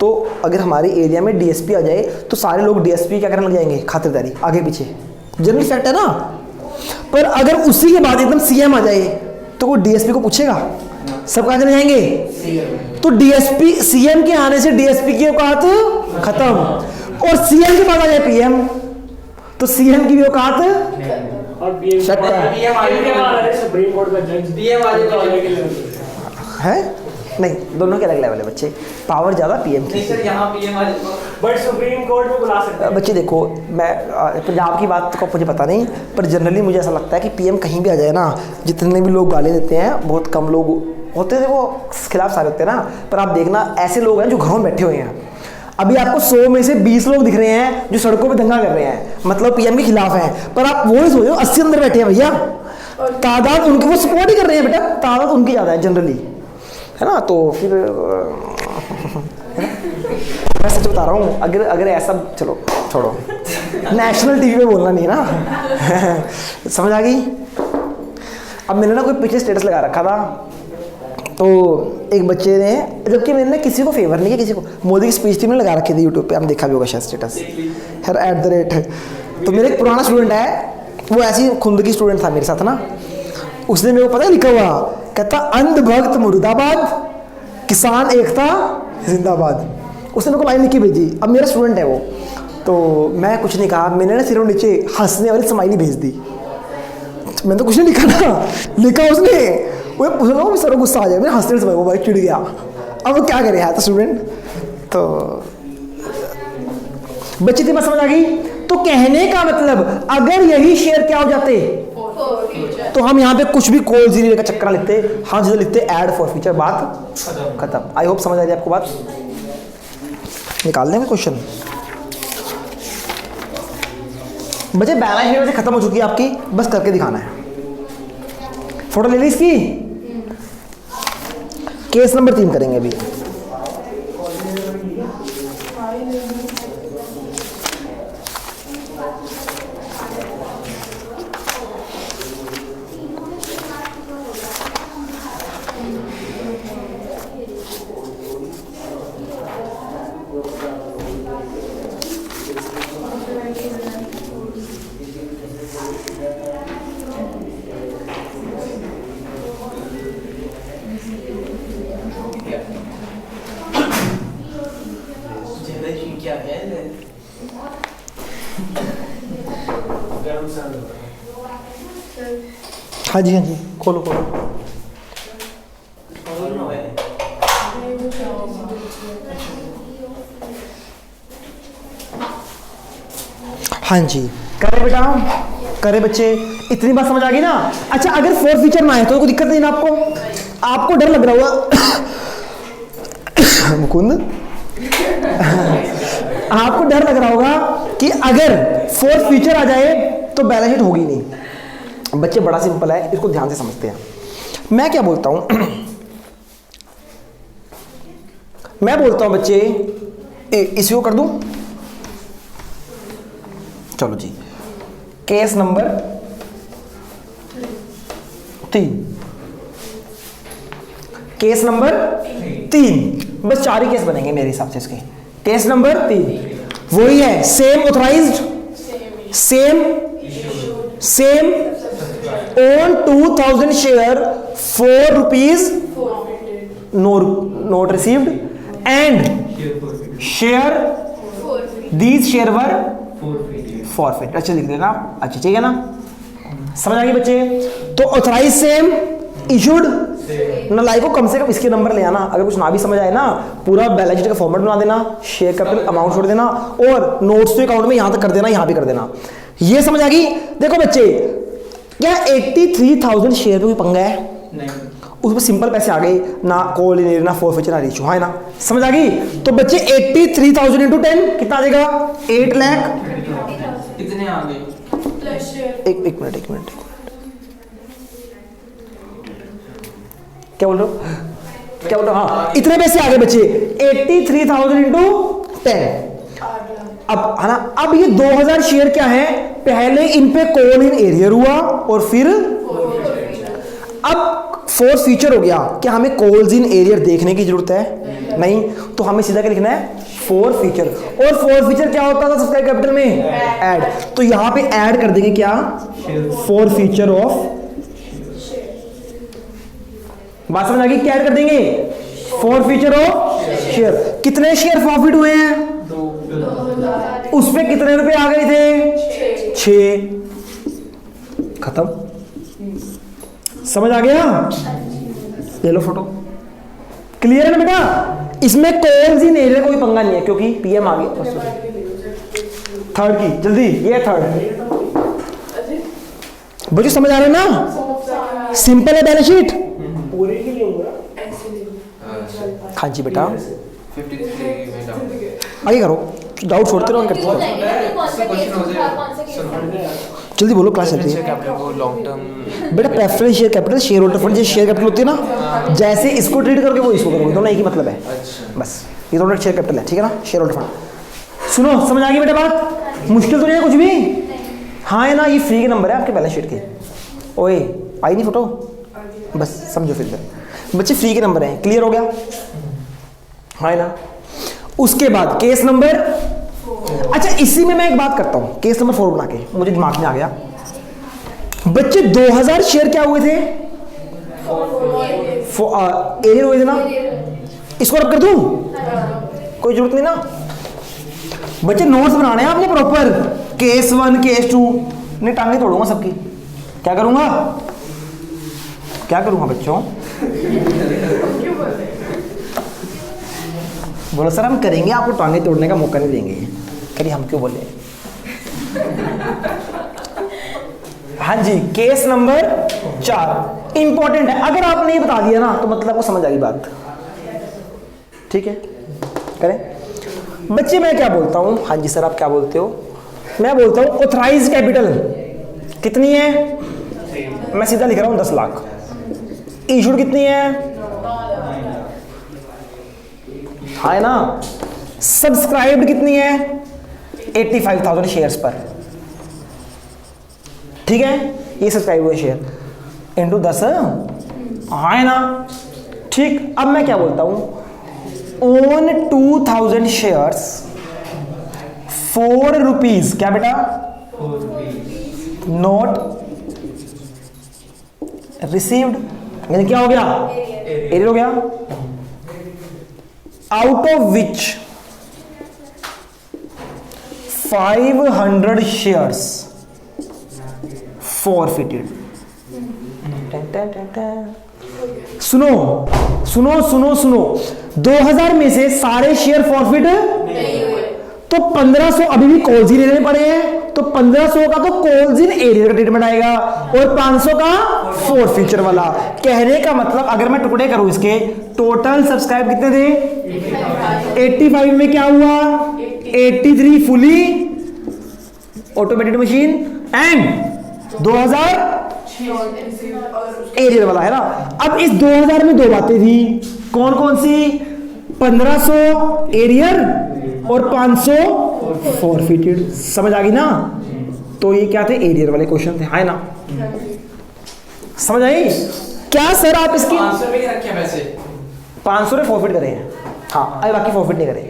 तो अगर हमारे एरिया में डीएसपी आ जाए तो सारे लोग डीएसपी क्या करने लग जाएंगे? खातिरदारी, आगे पीछे, जनरल फैक्ट है ना। पर अगर उसी के बाद एकदम सीएम आ जाए तो कोई डीएसपी को पूछेगा? सब कहाँ चले जाएंगे? तो डीएसपी, सीएम के आने से डीएसपी की औकात खत्म, और सीएम के बाद आ जाए पीएम तो सीएम की भी औकात और पीएम सुप्रीम कोर्ट का जज है नहीं, दोनों के अलग लेवल है बच्चे। पावर ज्यादा पीएम की। सर यहाँ पीएम आ जाए बट सुप्रीम कोर्ट में बुला सकते हैं। बच्चे देखो, मैं पंजाब की बात को मुझे पता नहीं, पर जनरली मुझे ऐसा लगता है कि पीएम कहीं भी आ जाए ना, जितने भी लोग गाली देते हैं, बहुत कम लोग होते हैं वो खिलाफ सारे होते हैं ना, पर आप देखना ऐसे लोग हैं जो घरों में बैठे हुए हैं। अभी आपको 100 में से 20 लोग दिख रहे हैं जो सड़कों पे दंगा कर रहे हैं, मतलब पीएम के खिलाफ हैं, पर आप वो नहीं सोचो 80 अंदर बैठे हैं भैया, तादाद उनकी, वो सपोर्ट ही कर रहे हैं बेटा, तादाद उनकी ज़्यादा है जनरली, है ना? तो फिर मैं सच बता रहा हूँ, अगर ऐसा, चलो छोड़ो, नेशनल टीवी पे बोलना नहीं है ना। समझ आ गई? अब मैंने ना कोई पीछे स्टेटस लगा रखा था, तो एक बच्चे ने, जबकि मैंने किसी को फेवर नहीं किया, किसी को, मोदी की स्पीच थी, मैंने लगा रखी थी यूट्यूब पे, आपने देखा भी होगा शायद स्टेटस, हर @, तो मेरा एक पुराना स्टूडेंट है, वो ऐसी खुंद की स्टूडेंट था मेरे साथ ना, उसने मेरे को पता है लिखा हुआ, कहता अंधभक्त मुर्दाबाद, किसान एकता जिंदाबाद। उसने मेरे को लाइन लिखी भेजी। अब मेरा स्टूडेंट है वो, तो मैं कुछ नहीं कहा, मैंने ना सिर्फ नीचे हंसने वाली स्माइली भेज दी। मैंने तो कुछ नहीं लिखा ना, लिखा उसने, वो पूछ रहा हूँ सर गुस्सा आ जाए, मैंने हंसने से वो भाई चिढ़ गया। अब वो क्या करे यार, तो स्टूडेंट तो बच्ची थी, बात समझ आ गई। तो कहने का मतलब अगर यही शेयर क्या हो जाते तो हम यहाँ पे कुछ भी कोल जीरो का चक्कर लिखते, हम जिसे लिखते ऐड फॉर फ्यूचर, बात खत्म। आई होप समझ आ जाए आपको बात। निकाल देंगे क्वेश्चन। बच्चे बैलेंस शीट वैसे खत्म हो चुकी है आपकी, बस करके दिखाना है। फोटो ले ली इसकी। केस नंबर 3 करेंगे अभी। क्या है हाँ जी हाँ जी, खोलो खोलो। हाँ जी करे बेटा, करे बच्चे, इतनी बात समझ आ गई ना। अच्छा अगर फोर फीचर ना है तो कोई दिक्कत नहीं ना आपको? आपको डर लग रहा होगा मुकुंद, आपको डर लग रहा होगा कि अगर फोर्थ फीचर आ जाए तो बैलेंस शीट होगी नहीं। बच्चे बड़ा सिंपल है, इसको ध्यान से समझते हैं। मैं क्या बोलता हूं मैं बोलता हूं बच्चे इसी को कर दूं। चलो जी, केस नंबर 3, केस नंबर 3, बस 4 ही केस बनेंगे मेरे हिसाब से इसके। केस नंबर 3 वही है, same authorised, same own 2000 share, 4 rupees note received and share these share were forfeit. अच्छा लिख देना, अच्छा ठीक है ना, समझ आ गई बच्चे। तो ऑथराइज सेम, इशूड ना लाइक को कम से कम इसके नंबर ले आना। अगर कुछ ना भी समझ आए ना, पूरा बैलेंस शीट का फॉर्मेट बना देना, शेयर कैपिटल अमाउंट छोड़ देना और नोट्स तो अकाउंट में यहां तक कर देना, यहां भी कर देना। ये समझ आ गई। देखो बच्चे, क्या 83,000 शेयर पे कोई पंगा है? नहीं, उसमें सिंपल पैसे आ गए ना, कॉल इन ना फोर फीचर ना रेशियो, है ना, समझ आ गई। तो बच्चे 83,000 इंटू 10 कितना आ जाएगा? 8 लाख। कितने आ गए? एक मिनट क्या बोल रहे हो? क्या बोल रहे हो? हाँ, इतने पैसे आ गए बच्चे, 83,000 इंटू 10। अब है ना, अब ये 2000 शेयर क्या है? पहले इन पे कॉल इन एरियर हुआ और फिर अब फोर्थ फीचर हो गया। क्या हमें कॉल्स इन एरियर देखने की जरूरत है? नहीं, तो हमें सीधा क्या लिखना है? Fourth feature. और फोर्थ फीचर क्या होता था सब्सक्राइब कैपिटल में? ऐड। तो यहां पे ऐड कर देंगे क्या? फोर्थ फीचर ऑफ, बात समझ आ गई? क्या ऐड कर देंगे? Fourth feature of share. कितने शेयर प्रॉफिट हुए हैं? 2। उसमें कितने रुपए आ गए थे? 6। खत्म, समझ आ गया? ले लो फोटो, क्लियर है ना बेटा? इसमें कौन सी नहीं कोई पंगा नहीं है क्योंकि पीएम आ गया। थर्ड की जल्दी, ये थर्ड बच्चों समझ आ रहे हैं ना? सिंपल है बैलेंस शीट। पूरे के लिए होगा। हाँ जी बेटा, 53 में डाउन। आगे करो, डाउट छोड़ते रहो, करते रहो। जल्दी बोलो, क्लास चलती है। लॉन्ग टर्म बेटा preference share capital, share holder fund, जैसे शेयर कैपिटल होती है ना, जैसे इसको ट्रीट करोगे वो इसको करोगे, दोनों एक ही मतलब है। बस ये दोनों शेयर कैपिटल है, ठीक है ना, शेयर होल्डर फंड। सुनो, समझ आ गई बेटा बात? मुश्किल तो नहीं है कुछ भी? हाँ है ना, ये फ्री के नंबर है आपके बैलेंस शीट के। ओए आई नहीं फोटो? बस समझो फिर बच्चे, फ्री के नंबर हैं। क्लियर हो गया? हाँ है ना। उसके बाद केस नंबर, अच्छा इसी में मैं एक बात करता हूँ, केस नंबर 4 बना के मुझे दिमाग में आ गया। बच्चे 2000 शेयर क्या हुए थे? एरियर हुए थे ना? इसको रब कर दूं? कोई जरूरत नहीं ना। बच्चे नोट्स बनाने हैं आपने प्रॉपर, केस 1 केस 2। नहीं टांगे तोड़ूंगा सबकी। क्या करूंगा? क्या करूंगा बच्चों? बोलो सर हम करेंगे, आपको टांगे तोड़ने का मौका नहीं देंगे। करिए हम क्यों बोले? हाँ जी, केस नंबर 4 इंपॉर्टेंट है। अगर आपने ये बता दिया ना तो मतलब आपको समझ आ गई बात। ठीक है, करें बच्चे। मैं क्या बोलता हूं? हाँ जी सर आप क्या बोलते हो? मैं बोलता हूं ऑथराइज कैपिटल कितनी है? मैं सीधा लिख रहा हूं 10 लाख। इशूड कितनी है? हाँ है ना। सब्सक्राइब्ड कितनी है? 85,000 शेयर्स पर। ठीक है, ये सब्सक्राइब हुए शेयर इंटू 10। हाँ है ना। ठीक, अब मैं क्या बोलता हूं? Own 2000 shares 4 rupees. क्या बेटा? Note received. यानी क्या हो गया? एरियर हो गया। Out of which 500 shares forfeited. सुनो सुनो सुनो सुनो, 2000 में से सारे शेयर फॉरफिट नहीं हुए, तो 1500 अभी भी कॉल्स ही लेने पड़े हैं। तो 1500 का तो कॉल्स इन एरियर का ट्रीटमेंट आएगा और 500 का फॉरफीचर वाला। कहने का मतलब अगर मैं टुकड़े करूं इसके, टोटल सब्सक्राइब कितने थे? 85 में क्या हुआ? 83 fully automated machine and 2000 arrear वाला है ना। अब इस 2000 में 2 बातें थी, कौन कौन सी? 1500 एरियर और 500 फॉरफिटेड। समझ आ गई ना? तो ये क्या थे? एरियर वाले क्वेश्चन थे। है ना? समझ आई क्या सर? आप इसकी 500 में रखे पैसे, 500 ने फॉरफिट करे हैं। हाँ, अरे बाकी फॉरफिट नहीं करे।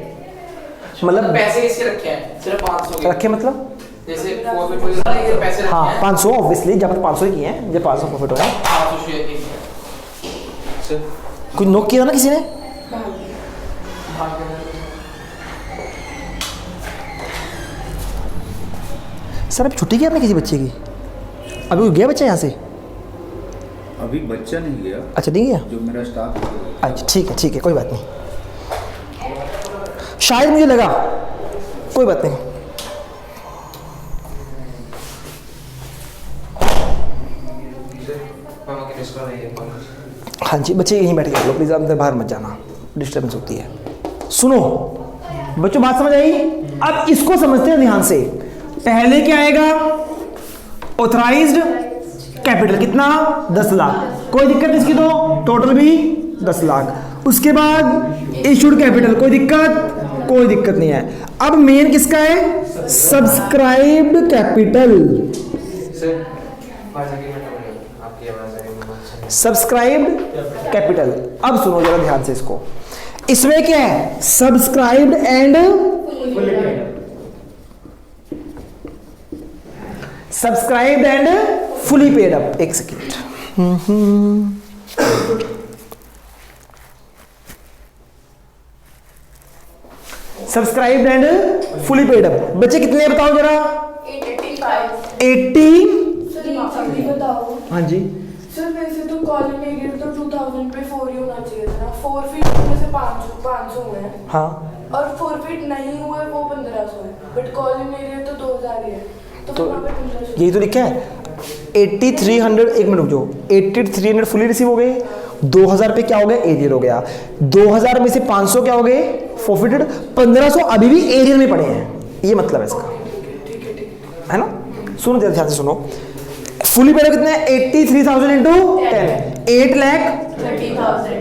मतलब पैसे किसके रखे हैं? सिर्फ 500 के रखे मतलब जैसे फॉरफिट हो गया ये पैसे रखे हाँ हैं। 500 ऑब्वियसली, जब तक 500 किए हैं, जब 500 प्रॉफिट हो गया। 500 शेयर के सर कुछ नोक किया ना किसी ने? सर अभी छुट्टी की आपने किसी बच्चे की? अभी कोई गया बच्चा यहाँ से? अभी बच्चा नहीं गया, अच्छा नहीं गया। जो मेरा स्टाफ है। अच्छा ठीक है कोई बात नहीं। शायद मुझे लगा, कोई बात नहीं। हाँ जी बच्चे यहीं बैठ के लो प्लीज़, अंदर बाहर मत जाना, डिस्टर्बेंस होती है। सुनो बच्चों, बात समझ आई? अब इसको समझते हैं ध्यान से। पहले क्या आएगा? ऑथराइज्ड कैपिटल कितना? 10 लाख। कोई दिक्कत इसकी? तो टोटल भी 10 लाख। उसके बाद इशूड कैपिटल, कोई दिक्कत? कोई दिक्कत नहीं है। अब मेन किसका है? Subscribed capital. Subscribed capital. अब सुनो जरा ध्यान से इसको। इसमें क्या है? Subscribed and subscribed and fully paid up. एक second. Subscribed and fully paid up. बच्चे कितने बताओ जरा? 80। बताओ। हाँ जी सर वैसे तो कॉलम एरियर तो 2000 पे 4 ही होना चाहिए था ना। 4 फीट में से 500 हुए हैं। हाँ और 4 फीट नहीं हुए वो 1500 है, बट कॉलम एरियर तो 2000 ही है। तो वहाँ पे 1500 यही तो लिखा है। 8300, एक मिनट रुक जाओ, 8300 फुली रिसीव हो गए। 2000 पे क्या हो गया? एरियर हो गया। 2000 में से 500 क्या हो गए? फॉरफिटेड। 1500 अभी भी एरियर में पड़े हैं, ये मतलब है इसका, है ना? सुनो ध्यान से सुनो। फुली पेड कितना है? 83,000 इंटू 10, 8,30,000।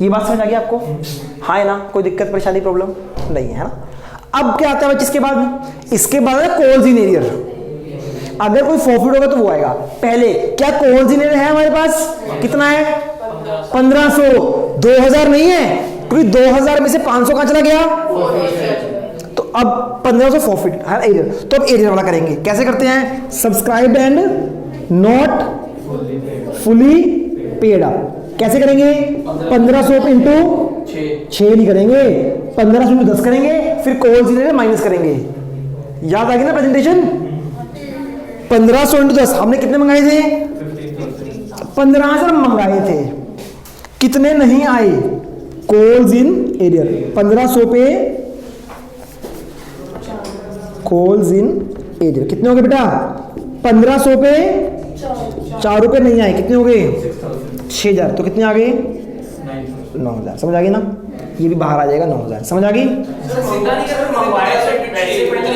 ये बात समझ आ गई आपको? हाँ है ना? कोई दिक्कत परेशानी प्रॉब्लम नहीं है ना? अब क्या आता है बच्चे इसके बाद? इसके बाद है कॉल्स इन एरियर। अगर कोई फॉरफिट होगा तो वो आएगा। पहले क्या कॉल्स इन एरियर है हमारे पास? कितना है? 1500। 2000 नहीं है, क्योंकि 2000 में से 500 कहां चला गया? तो अब 1500 फॉरफिट है एरियर, तो अब एरियर वाला करेंगे। कैसे करते हैं? Subscribed and not fully paid up. कैसे करेंगे? 1500 इंटू 6 नहीं करेंगे, 1500 इंटू 10 करेंगे, फिर कॉल जीरो माइनस करेंगे। याद आ गई ना प्रेजेंटेशन? 1500 इंटू 10 हमने कितने मंगाए थे? 15,000 मंगाए थे, कितने नहीं आए? कॉल्स इन एरियर 1500 पे कॉल्स इन एरियर कितने हो गए बेटा? 1500 पे 4 रुपए नहीं आए, कितने हो गए? 6000। तो कितने आ गए? 9000। समझ आ गई ना? ये भी बाहर आ जाएगा 9000। समझ आ गई?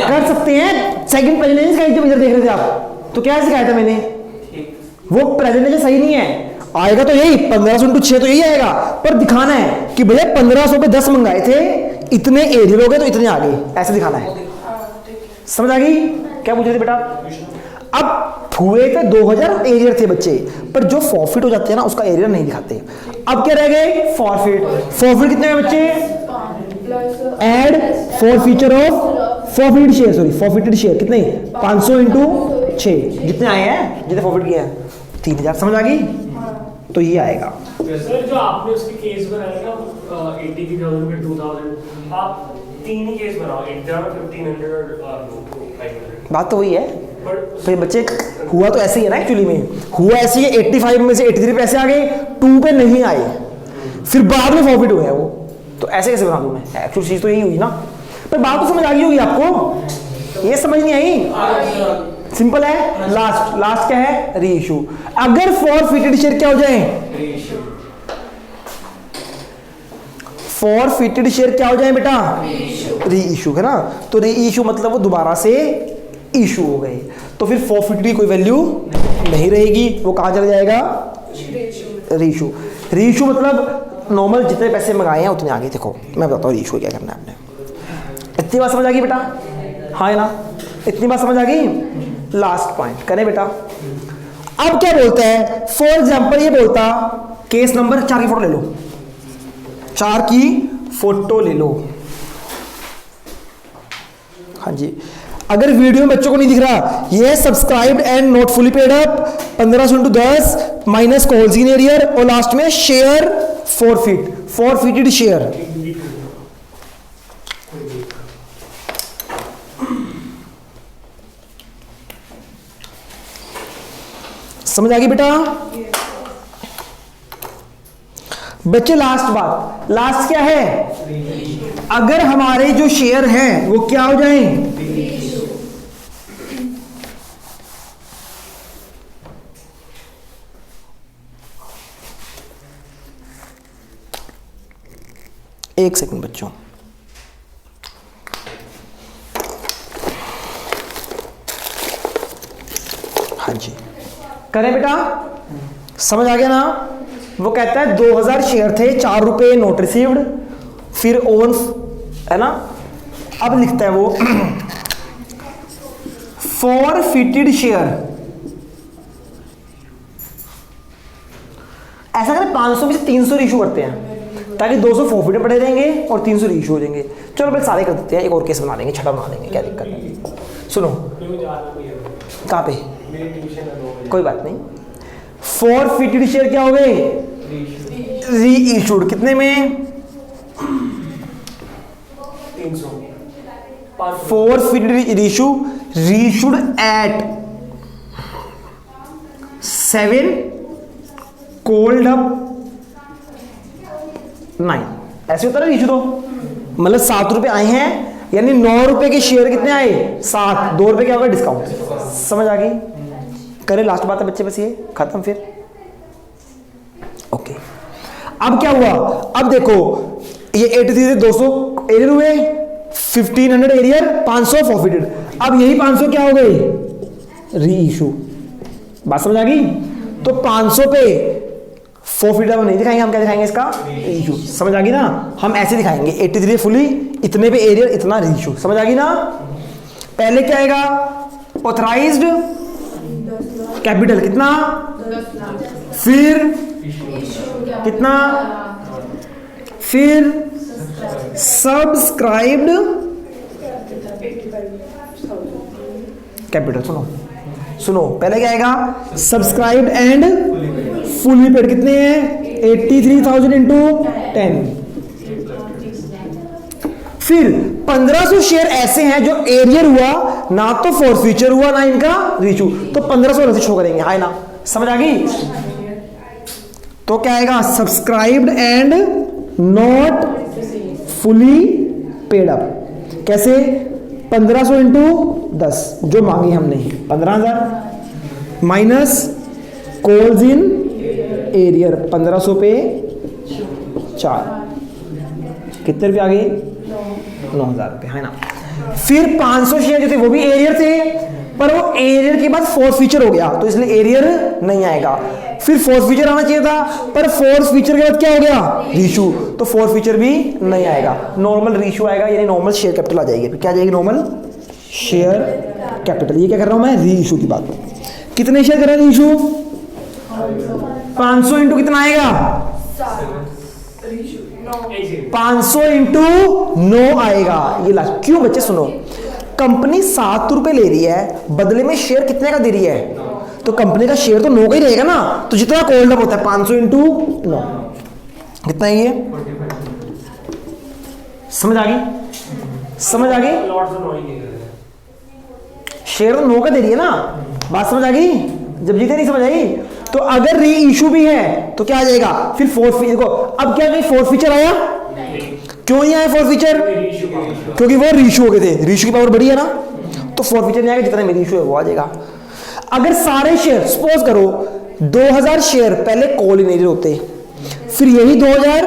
कर सकते हैं। सेकंड प्रेजेंटेशन का इधर देख रहे थे आप, तो क्या सिखाया था मैंने? वो प्रेजेंटेशन सही नहीं है, आएगा तो यही 1500 इंटू 6 तो यही आएगा, पर दिखाना है कि भैया 1500 पे 10 मंगाए थे, इतने एरियर हो गए तो इतने आ गए, ऐसे दिखाना है। समझ आ गई? क्या पूछ रहे थे बेटा? अब हुए थे 2000 एरियर थे बच्चे, पर जो फॉरफिट हो जाते हैं ना उसका एरियर नहीं दिखाते। अब क्या रह गए? फॉरफिट। फॉरफिट कितने हैं बच्चे? Add forfeiture of forfeited share, sorry forfeited share कितने? 500 इंटू 6 जितने आए हैं, जितने फॉरफिट किए हैं 3000। समझ आ गई? तो ये आएगा। सर जो आपने उसके केस बनाए ना 83,000 पे 2000, आप 3 ही केस बनाओ, 8,000, 1,500 और 500। बात तो वही है, पर तो बच्चे हुआ तो ऐसे ही है ना, एक्चुअली में हुआ ऐसे ही है। 85 में से 83 पैसे आ गए, 2 पे नहीं आए, फिर बाद में फॉरफिट हो गया वो, तो ऐसे कैसे बना दूं मैं? एक्चुअल चीज तो यही हुई ना, पर बात तो समझ आ गई होगी आपको। ये समझ नहीं आई? सिंपल है। लास्ट क्या है? री इशू। अगर फॉरफिटेड शेयर क्या हो जाए? फॉरफिटेड शेयर क्या हो जाए बेटा? री इशू है ना, तो री इशू मतलब वो दोबारा से इशू हो गए, तो फिर फॉरफिटेड की कोई वैल्यू नहीं रहेगी, वो कहां चला जाएगा? री इशू। री इशू मतलब नॉर्मल जितने पैसे मंगाए हैं उतने आगे। देखो मैं बताता हूँ री इशू क्या करना है आपने। इतनी बात समझ आ गई बेटा? हाँ है ना? इतनी बात समझ आ गई? लास्ट पॉइंट करें बेटा। अब क्या बोलता है? फॉर एग्जाम्पल ये बोलता केस नंबर 4 की फोटो ले लो, 4 की फोटो ले लो। हाँ जी, अगर वीडियो में बच्चों को नहीं दिख रहा, ये है subscribed and not fully paid up 1500 into 10 minus calls in arrear और लास्ट में शेयर फॉरफिटेड शेयर। समझ आ गई बेटा? बच्चे लास्ट बात, लास्ट क्या है? अगर हमारे जो शेयर हैं वो क्या हो जाएं? एक सेकंड बच्चों, हाँ जी करें बेटा? समझ आ गया ना? वो कहता है 2000 शेयर थे, 4 रुपए नोट रिसीव्ड, फिर ओन है ना। अब लिखता है वो फॉरफिटेड शेयर। ऐसा करें 500 में से 300 इशू करते हैं, ताकि 200 फॉरफिटेड पड़े रहेंगे और 300 इशू हो जाएंगे। चलो पहले सारे कर देते हैं, एक और केस बना लेंगे, छठा बना लेंगे, क्या दिक्कत है। सुनो कहाँ पे? कोई बात नहीं। फॉरफिटेड शेयर क्या हो गए? री इशूड। कितने में? 300। Forfeited issue reissued at 7 called up 9। ऐसे होता है ना इशू, तो मतलब 7 रुपए आए हैं, यानी 9 रुपए के शेयर कितने आए? 7। 2 रुपए क्या होगा? डिस्काउंट। समझ आ गई? करें लास्ट बात है बच्चे, बस ये खत्म फिर। ओके, अब क्या हुआ? अब देखो ये 83 से 200 एरियर हुए, 1500 एरियर, 500 फॉरफिटेड। अब यही 500 क्या हो गए? री इशू। बात समझ आ गई? तो 500 पे फॉरफिटेड नहीं दिखाएंगे हम, क्या दिखाएंगे? इसका इशू। समझ आ गई ना? हम ऐसे दिखाएंगे 83 फुली, इतने पे एरियर, इतना री इशू। समझ आ गई ना? पहले क्या आएगा? ऑथराइज्ड कैपिटल कितना, फिर कितना, फिर सब्सक्राइब्ड कैपिटल। सुनो सुनो, पहले क्या आएगा, सब्सक्राइब्ड एंड फुली पेड कितने हैं, 83,000 इंटू 10। फिर 1500 शेयर ऐसे हैं जो एरियर हुआ, ना तो फॉरफीचर हुआ ना इनका रीइशू, तो 1500 रसीद शो करेंगे। हाय ना, समझ आ गई? तो क्या आएगा, subscribed and not fully paid up. कैसे, 1500 इंटू 10 जो मांगी हमने 15,000 माइनस कॉल्स इन एरियर 1500 पे 4, कितने रुपये आ गए, 9,000 रुपये, है ना। फिर 500 शेयर जो थे वो भी एरियर थे, पर वो एरियर के बाद फोर्थ फीचर हो गया तो इसलिए एरियर नहीं आएगा। फिर फोर्थ फीचर आना चाहिए था, पर फोर्थ फीचर के बाद क्या हो गया, रीइशू, तो फोर्थ फीचर भी नहीं आएगा, नॉर्मल रीइशू आएगा, यानी नॉर्मल शेयर कैपिटल आ जाएगी। क्या आ जाएगी, नॉर्मल शेयर कैपिटल। ये क्या कर रहा हूं मैं, रीइशू की बात। कितने शेयर कर रहे हैं रीइशू, 500 इंटू कितना आएगा, 500 इंटू 9 आएगा। ये लास्ट क्यों बच्चे, सुनो, कंपनी 7 रुपए ले रही है, बदले में शेयर कितने का दे रही है, तो कंपनी का शेयर तो 9 का ही रहेगा ना, तो जितना कॉल्ड अप होता है 500 इंटू 9 कितना है, ये समझ आ गई, समझ आ गई, शेयर तो 9 का दे रही है ना, बात समझ आ गई। जब जीते नहीं समझ आई, तो अगर री इशू भी है तो क्या आ जाएगा, फिर फोर्थ फीचर को, अब क्या फोर्थ फीचर आया, क्यों नहीं आया फोर्थ फीचर, क्योंकि वो रीइशू हो गए थे, रीइशू की पावर बड़ी है ना, तो फोर्थ फीचर नहीं आएगा, जितना मेरी इशू है वो आ जाएगा। अगर सारे शेयर, सपोज करो 2000 शेयर पहले कॉल इन एरियर होते, फिर यही 2000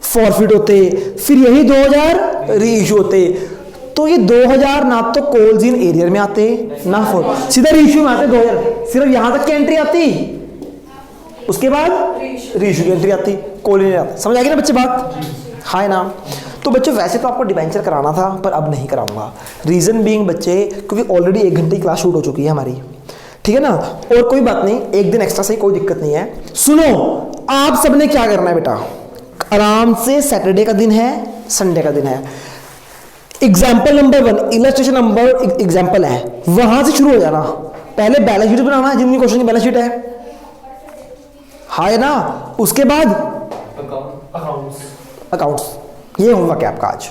फॉरफिट होते, फिर यही 2000 रीइशू होते, तो ये 2000 ना तो कॉल्स इन एरियर में आते ना फॉर, सीधा रीइशू में आते 2000, सिर्फ यहां तक की एंट्री आती, उसके बाद रीइशू की एंट्री आती, कॉल इन आती। समझ आ गई ना बच्चे बात, हाय ना। तो बच्चों वैसे तो आपको डिबेंचर कराना था, पर अब नहीं कराऊंगा, रीजन बीइंग बच्चे, क्योंकि ऑलरेडी 1 घंटे की क्लास शूट हो चुकी है हमारी, ठीक है ना, और कोई बात नहीं, एक दिन एक्स्ट्रा से कोई दिक्कत नहीं है। सुनो, आप सबने क्या करना है बेटा, आराम से, सैटरडे का दिन है, संडे का दिन है, example number 1 illustration number example है, वहां से शुरू हो जाना। पहले बैलेंस शीट बनाना है, जितनी क्वेश्चन की बैलेंस शीट है, हाँ ना, उसके बाद अकाउंट्स, ये होमवर्क है आपका आज,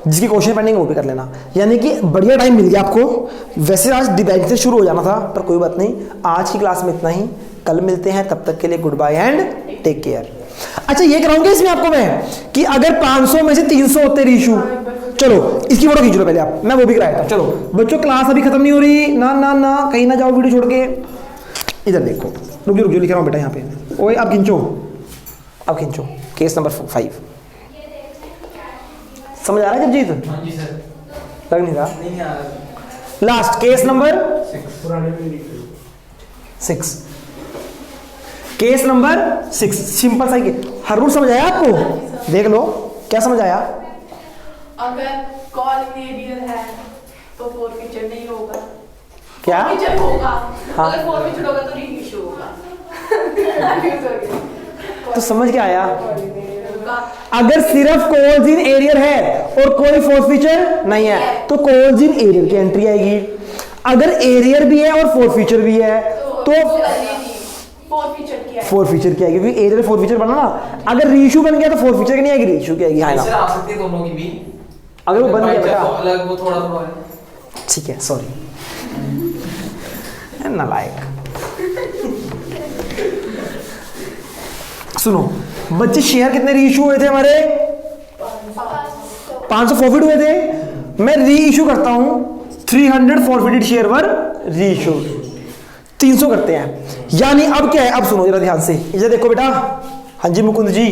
जिसकी क्वेश्चन पेंडिंग वो भी कर लेना, यानी कि बढ़िया टाइम मिल गया आपको। वैसे आज डिबेंचर से शुरू हो जाना था, पर कोई बात नहीं, आज की क्लास में इतना ही, कल मिलते हैं, तब तक के लिए good bye and take care. अच्छा ये कराऊंगा इसमें आपको मैं, कि अगर 500 में से 300 होते रीइशू, चलो इसकी फोटो खींच लो पहले आप, मैं वो भी कराया था। चलो बच्चों, क्लास अभी खत्म नहीं हो रही ना, ना ना कहीं ना जाओ वीडियो छोड़ के, इधर देखो, रुक जो लिख रहा हूँ बेटा यहाँ पे, ओए आप खींचो, अब खींचो, केस नंबर 5 समझ आ रहा है जगजीत? हाँ जी सर, लग नहीं रहा, नहीं आ रहा। Last case number 6, case number 6, simple सा ही, हर रूल समझ आया आपको, देख लो क्या समझ आया। अगर कॉल एरियर है तो फॉरफीचर नहीं होगा, क्या फीचर होगा, हाँ। अगर फॉरफीचर होगा तो रीइशू होगा। तो समझ क्या आया, अगर सिर्फ कॉल्स इन एरियर है और कोई फोर्थ फीचर नहीं है, तो कॉल्स इन एरियर की एंट्री आएगी। अगर एरियर भी है और फोर्थ फीचर भी है, तो फोर्थ फीचर की आएगी, क्योंकि एरियर फोर्थ फीचर बना ना। अगर रीइशू बन गया तो फोर्थ फीचर की नहीं आएगी, रीइशू की आएगी, है ना। सर आ सकती है दोनों की भी, अगर वो बन गया बेटा, अलग वो थोड़ा थोड़ा है, ठीक है, सॉरी नालायक। सुनो बच्चे, शेयर कितने रीइशू हुए थे हमारे, 500 फॉरफिट हुए थे, मैं रीइशू करता हूं 300 फॉरफिटेड शेयर वर रीइशू, 300 करते हैं, यानी अब क्या है, अब सुनो जरा ध्यान से, इधर देखो बेटा, हाँ जी मुकुंद जी,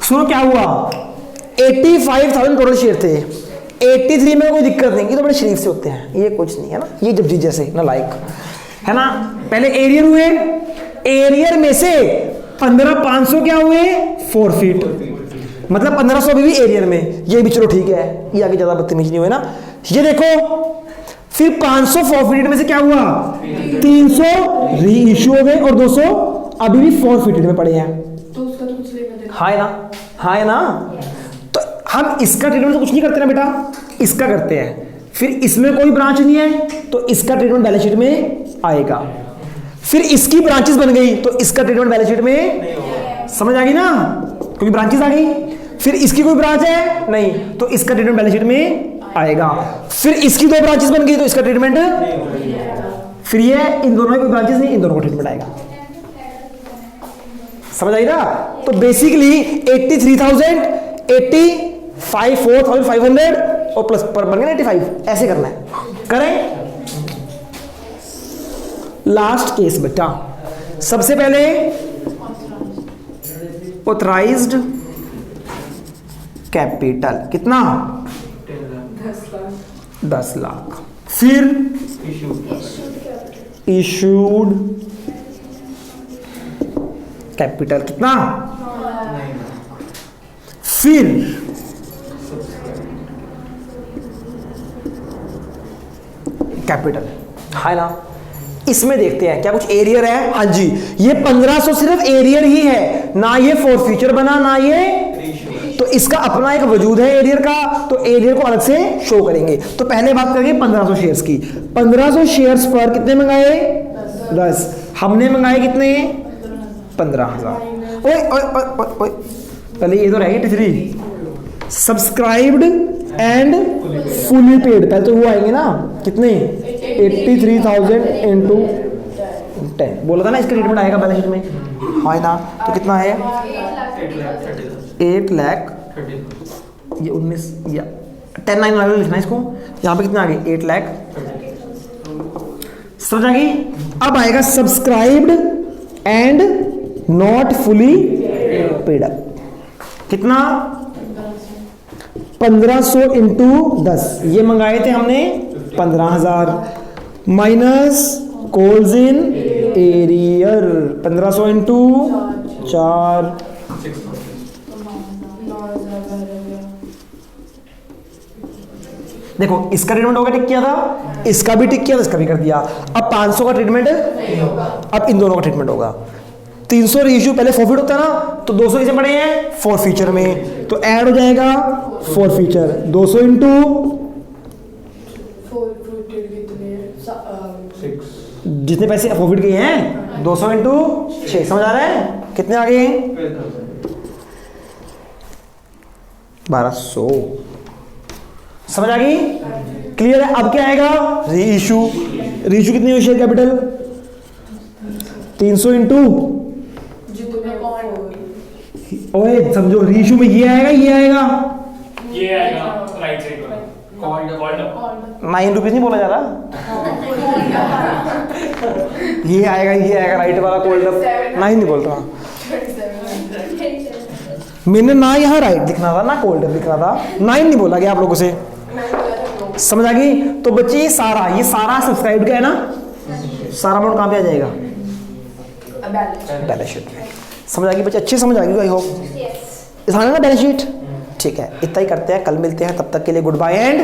सुनो क्या हुआ, 85,000 टोटल शेयर थे, 83 में कोई दिक्कत नहीं, ये तो बड़े शरीफ से होते हैं, ये कुछ नहीं है ना, ये जब जी जैसे ना लाइक है ना। पहले एरियर हुए, एरियर में से 15,500 क्या हुए, फॉरफिट, मतलब 1500 अभी भी एरियर में, ये भी चलो ठीक है, ये आगे ज्यादा बदतमीजी नहीं हुए ना। ये देखो, फिर 500 फॉरफिटेड में से क्या हुआ, 300 रीइशू हो गए और 200 अभी भी फॉरफिटेड में पड़े हैं, तो उसका तो कुछ लेना देना, हाय ना, हाय ना। तो हम इसका ट्रीटमेंट तो कुछ नहीं करते ना बेटा, इसका करते हैं। फिर इसमें कोई ब्रांच नहीं है तो इसका ट्रीटमेंट बैलेंस शीट में आएगा। फिर इसकी ब्रांचेस बन गई तो इसका ट्रीटमेंट बैलेंस शीट में, समझ आ गई ना, क्योंकि ब्रांचेस आ गई। फिर इसकी कोई ब्रांच है नहीं तो इसका ट्रीटमेंट बैलेंस शीट में आएगा। फिर इसकी 2 ब्रांचेस बन गई तो इसका ट्रीटमेंट, फिर ये इन दोनों में कोई ब्रांचेस नहीं, इन दोनों का ट्रीटमेंट आएगा। समझ आई ना? तो बेसिकली 83,000, 4,500 और प्लस पर बन गया 85, ऐसे करना है। करें लास्ट केस बेटा। सबसे पहले ऑथराइज्ड कैपिटल कितना, 10 लाख। फिर इशूड कैपिटल कितना, फिर कैपिटल है ना। इसमें देखते हैं क्या कुछ एरियर है। हाँ जी, ये 1500 सिर्फ एरियर ही है ना, ये फॉरफीचर बना ना ये, तो इसका अपना एक वजूद है एरियर का, तो एरियर को अलग से शो करेंगे। तो पहले बात करेंगे 1500 शेयर्स की। 1500 शेयर्स पर कितने मंगाए, 10। हमने मंगाए कितने, 15,000। ओए ओए ओए ओए, पहले ये तो रह गई 3 सब्सक्राइब्ड एंड फुली पेड। पहले तो वो आएंगे ना कितने, 83,000 इंटू 10 बोला था ना, इसका ट्रीटमेंट आएगा बैलेंस शीट में, हाँ ना। तो कितना है, 8 लाख, ये 19 या 10 9 लिखना है इसको। यहाँ पे कितना आ गई, 8 लाख। समझ आ गई? अब आएगा subscribed and not fully paid up, कितना, 1500 इंटू 10, ये मंगाए थे हमने 15,000 minus calls in arrear, 1500 into 4, देखो इसका ट्रीटमेंट होगा, टिक किया था, इसका भी टिक किया था, इसका भी कर दिया। अब 500 का ट्रीटमेंट, अब इन दोनों का ट्रीटमेंट होगा। 300 रेशियो पहले फॉरफिट होता है ना, तो 200 किसे पड़े हैं, फॉरफीचर में, तो ऐड हो जाएगा फॉरफीचर 200 इंटू, जितने पैसे फॉरफिट किए हैं 200 इंटू 6, समझ आ रहा है? कितने आ गए, 1200। समझ आ गई? क्लियर है? अब क्या आएगा, री इशू। री इशू कितनी हुई शेयर कैपिटल, 300 इंटू, ओए समझो, री इशू में ये आएगा, ये आएगा, ये आएगा राइट साइड पर, कॉल्ड अप 9 रुपीज नहीं बोला जा रहा, ये आएगा राइट वाला कॉल्ड अप, 9 नहीं बोल रहा मैंने ना, यहाँ राइट लिखना था ना कोल्ड लिखना था, 9 नहीं बोला गया आप लोगों से। समझ आ गई? तो बच्चे ये सारा सब्सक्राइब का है ना, सारा अमाउंट कहाँ पे आ जाएगा, बैलेंस शीट में। समझ आ गई बच्चे, अच्छी समझ आ गई आई होप। इस ना बैलेंस शीट, ठीक है, इतना ही करते हैं, कल मिलते हैं, तब तक के लिए गुड बाय एंड